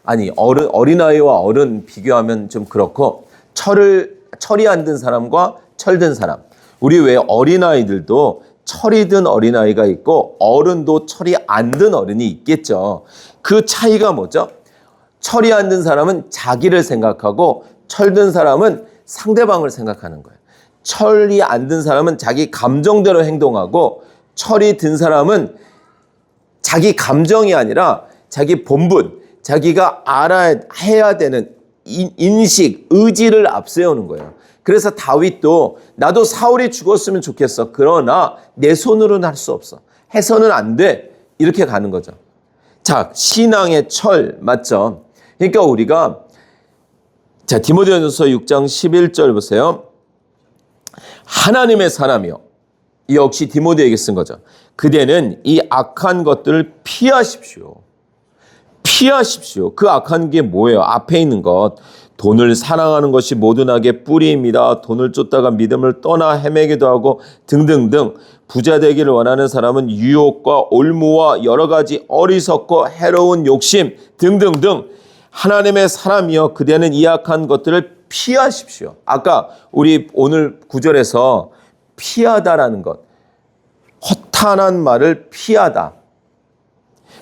어린아이와 어른 비교하면 좀 그렇고 철이 안 든 사람과 철든 사람. 우리 왜 어린아이들도 철이 든 어린아이가 있고 어른도 철이 안 든 어른이 있겠죠. 그 차이가 뭐죠? 철이 안 든 사람은 자기를 생각하고 철든 사람은 상대방을 생각하는 거예요. 철이 안 든 사람은 자기 감정대로 행동하고 철이 든 사람은 자기 감정이 아니라 자기 본분, 자기가 알아야 해야 되는 인식, 의지를 앞세우는 거예요. 그래서 다윗도 나도 사울이 죽었으면 좋겠어. 그러나 내 손으로는 할 수 없어. 해서는 안 돼. 이렇게 가는 거죠. 자, 신앙의 철 맞죠? 그러니까 우리가 디모데전서 6장 11절 보세요. 하나님의 사람이요. 역시 디모데에게 쓴 거죠. 그대는 이 악한 것들을 피하십시오. 피하십시오. 그 악한 게 뭐예요? 앞에 있는 것. 돈을 사랑하는 것이 모든 악의 뿌리입니다. 돈을 쫓다가 믿음을 떠나 헤매기도 하고 등등등. 부자 되기를 원하는 사람은 유혹과 올무와 여러 가지 어리석고 해로운 욕심 등등등. 하나님의 사람이여 그대는 이 악한 것들을 피하십시오. 아까 우리 오늘 구절에서 피하다라는 것, 허탄한 말을 피하다.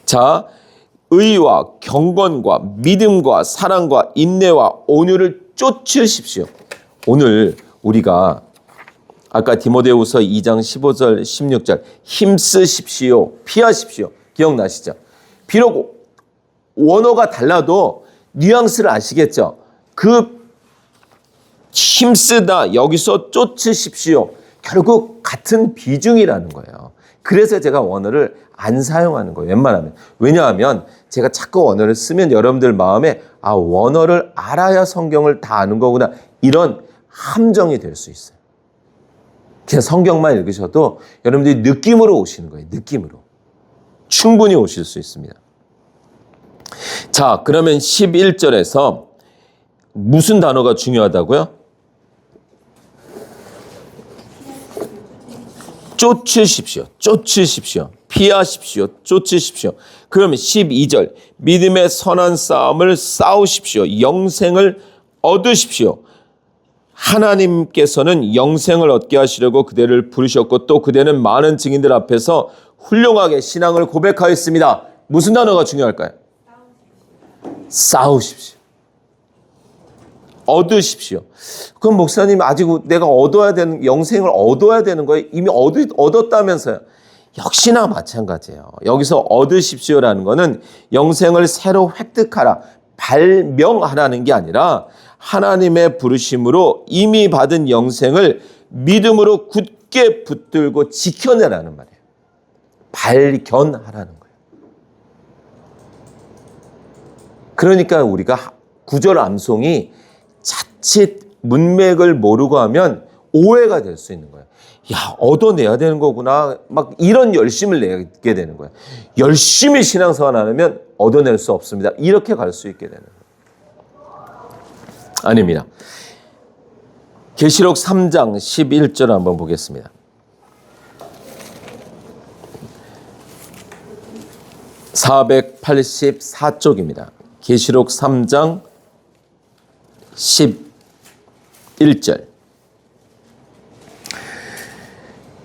자, 의와 경건과 믿음과 사랑과 인내와 온유를 쫓으십시오. 오늘 우리가 아까 디모데후서 2장 15절 16절 힘쓰십시오. 피하십시오. 기억나시죠? 비록 원어가 달라도 뉘앙스를 아시겠죠? 그 힘쓰다 여기서 쫓으십시오. 결국 같은 비중이라는 거예요. 그래서 제가 원어를 안 사용하는 거예요. 웬만하면. 왜냐하면 제가 자꾸 원어를 쓰면 여러분들 마음에 원어를 알아야 성경을 다 아는 거구나. 이런 함정이 될 수 있어요. 그냥 성경만 읽으셔도 여러분들이 느낌으로 오시는 거예요. 느낌으로. 충분히 오실 수 있습니다. 자, 그러면 11절에서 무슨 단어가 중요하다고요? 쫓으십시오. 쫓으십시오. 피하십시오. 쫓으십시오. 그러면 12절 믿음의 선한 싸움을 싸우십시오. 영생을 얻으십시오. 하나님께서는 영생을 얻게 하시려고 그대를 부르셨고 또 그대는 많은 증인들 앞에서 훌륭하게 신앙을 고백하였습니다. 무슨 단어가 중요할까요? 싸우십시오. 얻으십시오. 그럼 목사님 아직 내가 얻어야 되는 영생을 얻어야 되는 거예요? 이미 얻었다면서요. 역시나 마찬가지예요. 여기서 얻으십시오라는 거는 영생을 새로 획득하라, 발명하라는 게 아니라 하나님의 부르심으로 이미 받은 영생을 믿음으로 굳게 붙들고 지켜내라는 말이에요. 발견하라는 거예요. 그러니까 우리가 구절 암송이 자칫 문맥을 모르고 하면 오해가 될 수 있는 거예요. 야, 얻어내야 되는 거구나. 막 이런 열심을 내게 되는 거예요. 열심히 신앙생활 안 하면 얻어낼 수 없습니다. 이렇게 갈 수 있게 되는 거예요. 아닙니다. 계시록 3장 11절 한번 보겠습니다. (484쪽입니다) 계시록 3장 11절.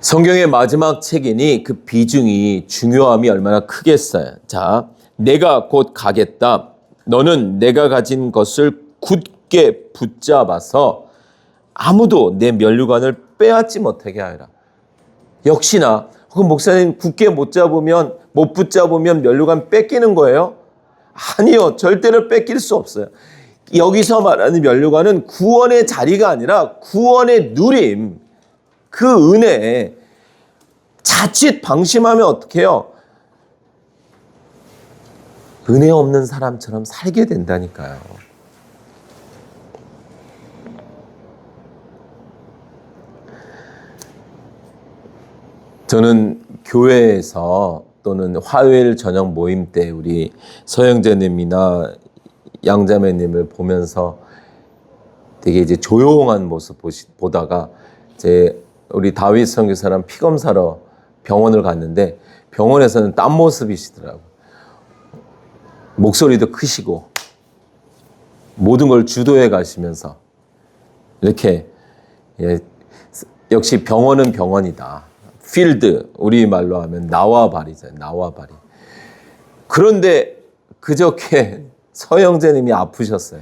성경의 마지막 책이니 그 비중이 중요함이 얼마나 크겠어요. 자, 내가 곧 가겠다. 너는 내가 가진 것을 굳게 붙잡아서 아무도 내 면류관을 빼앗지 못하게 하여라. 역시나 그럼 목사님 굳게 못 붙잡으면 면류관 뺏기는 거예요? 아니요. 절대로 뺏길 수 없어요. 여기서 말하는 면류관은 구원의 자리가 아니라 구원의 누림, 그 은혜에 자칫 방심하면 어떡해요? 은혜 없는 사람처럼 살게 된다니까요. 저는 교회에서 또는 화요일 저녁 모임 때 우리 서영재님이나 양자매님을 보면서 되게 이제 조용한 모습 보다가 이제 우리 다윗 선교사랑 피 검사러 병원을 갔는데 병원에서는 딴 모습이시더라고요. 목소리도 크시고 모든 걸 주도해 가시면서 이렇게 역시 병원은 병원이다. 필드, 우리말로 하면 나와바리잖아요. 나와바리. 그런데 그저께 서영재님이 아프셨어요.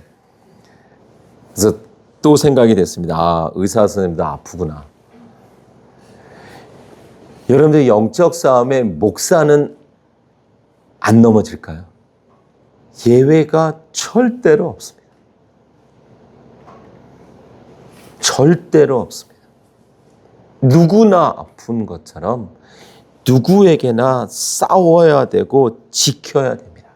그래서 또 생각이 됐습니다. 의사 선생님도 아프구나. 여러분들 영적 싸움에 목사는 안 넘어질까요? 예외가 절대로 없습니다. 절대로 없습니다. 누구나 아픈 것처럼 누구에게나 싸워야 되고 지켜야 됩니다.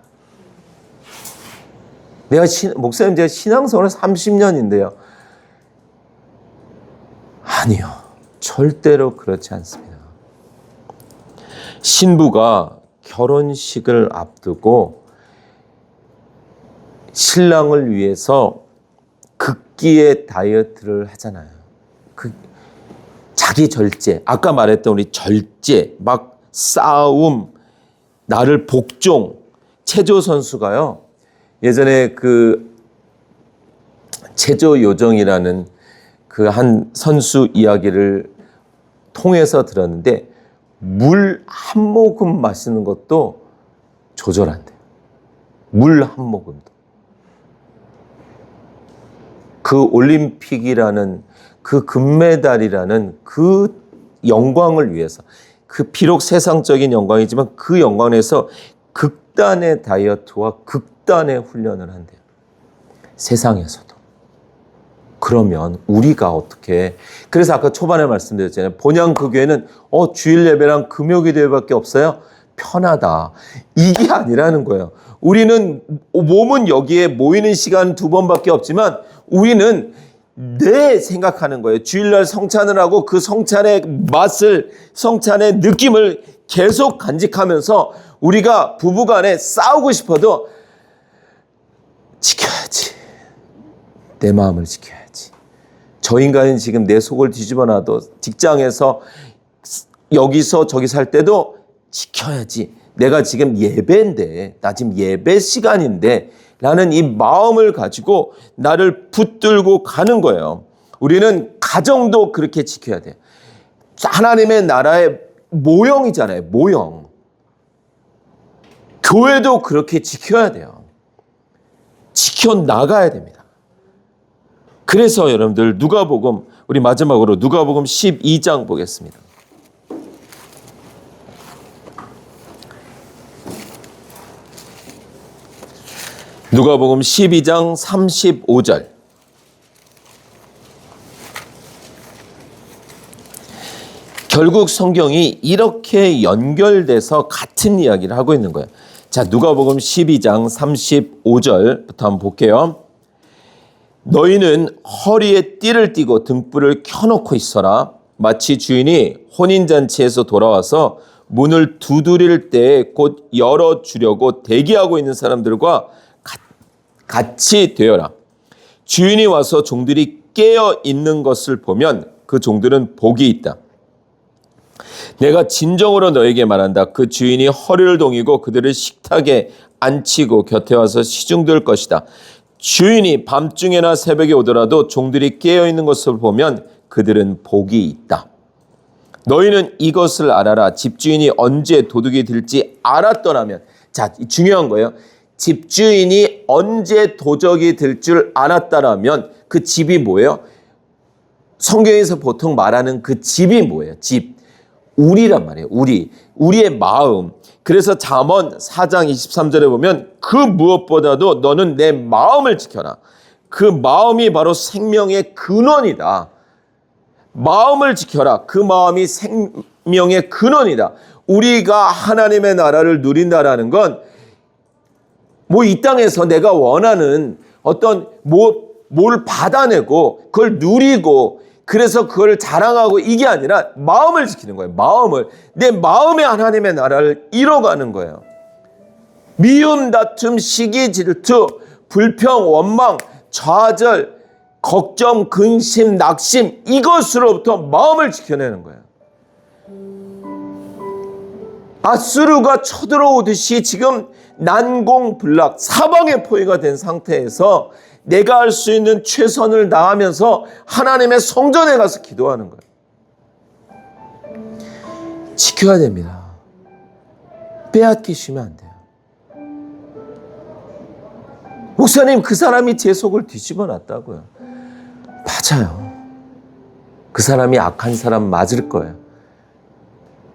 목사님 제가 신앙생활을 30년인데요. 아니요. 절대로 그렇지 않습니다. 신부가 결혼식을 앞두고 신랑을 위해서 걷기에 다이어트를 하잖아요. 그 자기 절제, 아까 말했던 우리 절제, 막 싸움, 나를 복종, 체조 선수가요. 예전에 그 체조 요정이라는 그 한 선수 이야기를 통해서 들었는데 물 한 모금 마시는 것도 조절한대요. 물 한 모금도. 그 올림픽이라는 그 금메달이라는 그 영광을 위해서 그 비록 세상적인 영광이지만 그 영광에서 극단의 다이어트와 극단의 훈련을 한대요. 세상에서도. 그러면 우리가 어떻게, 그래서 아까 초반에 말씀드렸잖아요. 본향 그 교회는 주일 예배랑 금요기도 예배밖에 없어요. 편하다. 이게 아니라는 거예요. 우리는 몸은 여기에 모이는 시간 2번밖에 없지만 우리는 내 생각하는 거예요. 주일날 성찬을 하고 그 성찬의 맛을, 성찬의 느낌을 계속 간직하면서 우리가 부부간에 싸우고 싶어도 지켜야지. 내 마음을 지켜야지. 저 인간은 지금 내 속을 뒤집어 놔도 직장에서 여기서 저기 살 때도 지켜야지. 내가 지금 예배인데, 나 지금 예배 시간인데 라는 이 마음을 가지고 나를 붙들고 가는 거예요. 우리는 가정도 그렇게 지켜야 돼요. 하나님의 나라의 모형이잖아요. 모형. 교회도 그렇게 지켜야 돼요. 지켜나가야 됩니다. 그래서 여러분들 누가복음, 우리 마지막으로 누가복음 12장 보겠습니다. 누가복음 12장 35절. 결국 성경이 이렇게 연결돼서 같은 이야기를 하고 있는 거예요. 자, 누가복음 12장 35절부터 한번 볼게요. 너희는 허리에 띠를 띠고 등불을 켜놓고 있어라. 마치 주인이 혼인잔치에서 돌아와서 문을 두드릴 때에 곧 열어주려고 대기하고 있는 사람들과 같이 되어라. 주인이 와서 종들이 깨어 있는 것을 보면 그 종들은 복이 있다. 내가 진정으로 너에게 말한다. 그 주인이 허리를 동이고 그들을 식탁에 앉히고 곁에 와서 시중들 것이다. 주인이 밤중에나 새벽에 오더라도 종들이 깨어 있는 것을 보면 그들은 복이 있다. 너희는 이것을 알아라. 집주인이 언제 도둑이 들지 알았더라면, 자, 중요한 거예요. 집주인이 언제 도적이 들 줄 알았다라면 그 집이 뭐예요? 성경에서 보통 말하는 그 집이 뭐예요? 집. 우리란 말이에요. 우리의 마음. 그래서 잠언 4장 23절에 보면 그 무엇보다도 너는 내 마음을 지켜라. 그 마음이 바로 생명의 근원이다. 마음을 지켜라. 그 마음이 생명의 근원이다. 우리가 하나님의 나라를 누린다라는 건 뭐 이 땅에서 내가 원하는 어떤 뭘 받아내고 그걸 누리고 그래서 그걸 자랑하고 이게 아니라 마음을 지키는 거예요. 마음을. 내 마음에 하나님의 나라를 이뤄가는 거예요. 미움, 다툼, 시기, 질투, 불평, 원망, 좌절, 걱정, 근심, 낙심 이것으로부터 마음을 지켜내는 거예요. 아수르가 쳐들어오듯이 지금 난공불락 사방의 포위가 된 상태에서 내가 할 수 있는 최선을 다하면서 하나님의 성전에 가서 기도하는 거예요. 지켜야 됩니다. 빼앗기시면 안 돼요. 목사님, 그 사람이 제 속을 뒤집어 놨다고요. 맞아요. 그 사람이 악한 사람 맞을 거예요.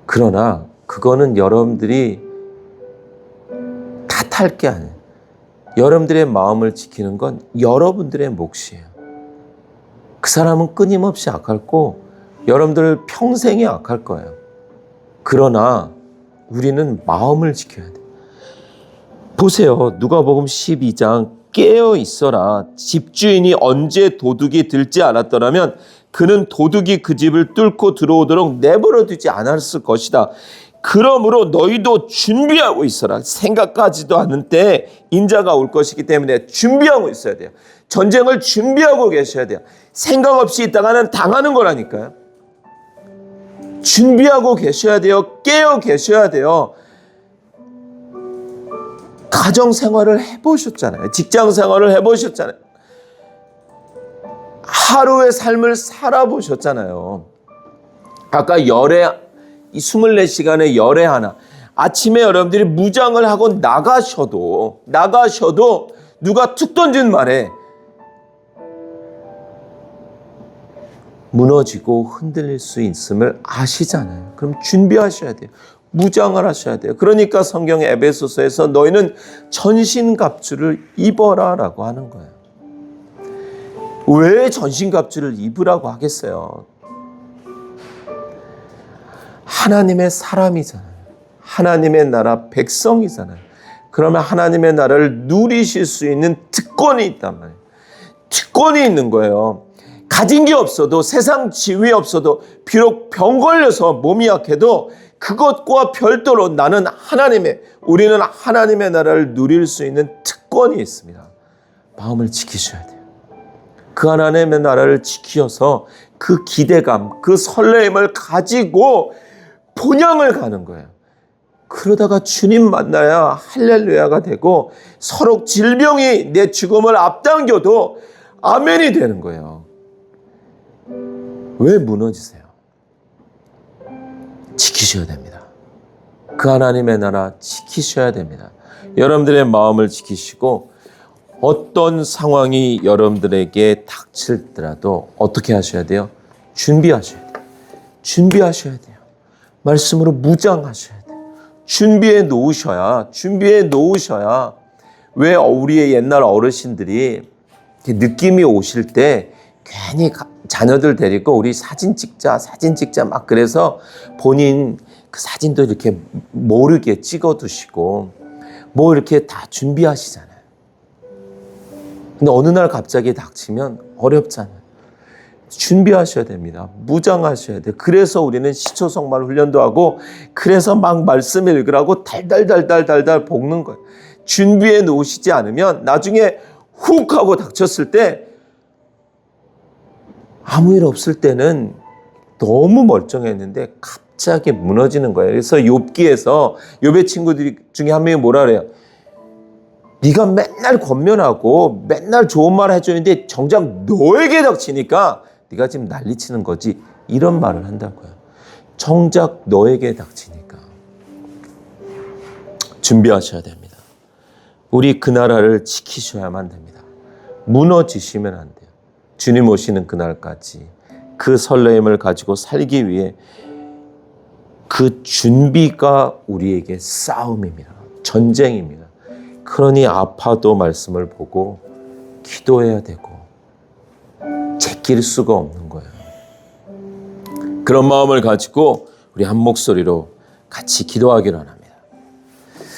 그러나 그거는 여러분들이 탓할 게 아니에요. 여러분들의 마음을 지키는 건 여러분들의 몫이에요. 그 사람은 끊임없이 악할고 여러분들 평생에 악할 거예요. 그러나 우리는 마음을 지켜야 돼요. 보세요. 누가복음 12장 깨어 있어라. 집주인이 언제 도둑이 들지 않았더라면 그는 도둑이 그 집을 뚫고 들어오도록 내버려 두지 않았을 것이다. 그러므로 너희도 준비하고 있어라. 생각하지도 않은 때에 인자가 올 것이기 때문에 준비하고 있어야 돼요. 전쟁을 준비하고 계셔야 돼요. 생각 없이 있다가는 당하는 거라니까요. 준비하고 계셔야 돼요. 깨어 계셔야 돼요. 가정 생활을 해보셨잖아요. 직장 생활을 해보셨잖아요. 하루의 삶을 살아보셨잖아요. 아까 열애, 이 24시간의 열애 하나. 아침에 여러분들이 무장을 하고 나가셔도 누가 툭 던진 말에 무너지고 흔들릴 수 있음을 아시잖아요. 그럼 준비하셔야 돼요. 무장을 하셔야 돼요. 그러니까 성경의 에베소서에서 너희는 전신갑주를 입어라 라고 하는 거예요. 왜 전신갑주를 입으라고 하겠어요? 하나님의 사람이잖아요. 하나님의 나라 백성이잖아요. 그러면 하나님의 나라를 누리실 수 있는 특권이 있단 말이에요. 특권이 있는 거예요. 가진 게 없어도, 세상 지위 없어도, 비록 병 걸려서 몸이 약해도 그것과 별도로 우리는 하나님의 나라를 누릴 수 있는 특권이 있습니다. 마음을 지키셔야 돼요. 그 하나님의 나라를 지키셔서 그 기대감, 그 설레임을 가지고 본향을 가는 거예요. 그러다가 주님 만나야 할렐루야가 되고 서로 질병이 내 죽음을 앞당겨도 아멘이 되는 거예요. 왜 무너지세요? 지키셔야 됩니다. 그 하나님의 나라 지키셔야 됩니다. 여러분들의 마음을 지키시고 어떤 상황이 여러분들에게 닥칠더라도 어떻게 하셔야 돼요? 준비하셔야 돼요. 준비하셔야 돼요. 말씀으로 무장하셔야 돼요. 준비해 놓으셔야 왜 우리의 옛날 어르신들이 느낌이 오실 때 괜히 자녀들 데리고 우리 사진 찍자 막 그래서 본인 그 사진도 이렇게 모르게 찍어두시고 뭐 이렇게 다 준비하시잖아요. 근데 어느 날 갑자기 닥치면 어렵잖아요. 준비하셔야 됩니다. 무장하셔야 돼요. 그래서 우리는 시초성말 훈련도 하고 그래서 막 말씀 읽으라고 달달 볶는 거예요. 준비해 놓으시지 않으면 나중에 훅 하고 닥쳤을 때 아무 일 없을 때는 너무 멀쩡했는데 갑자기 무너지는 거예요. 그래서 욥기에서 욥의 친구들 중에 한 명이 뭐라 그래요? 네가 맨날 권면하고 맨날 좋은 말 해주는데 정작 너에게 닥치니까 네가 지금 난리치는 거지. 이런 말을 한다고요. 정작 너에게 닥치니까. 준비하셔야 됩니다. 우리 그 나라를 지키셔야만 됩니다. 무너지시면 안 돼요. 주님 오시는 그날까지 그 설레임을 가지고 살기 위해 그 준비가 우리에게 싸움입니다. 전쟁입니다. 그러니 아파도 말씀을 보고 기도해야 되고 제낄 수가 없는 거예요. 그런 마음을 가지고 우리 한 목소리로 같이 기도하기로 합니다.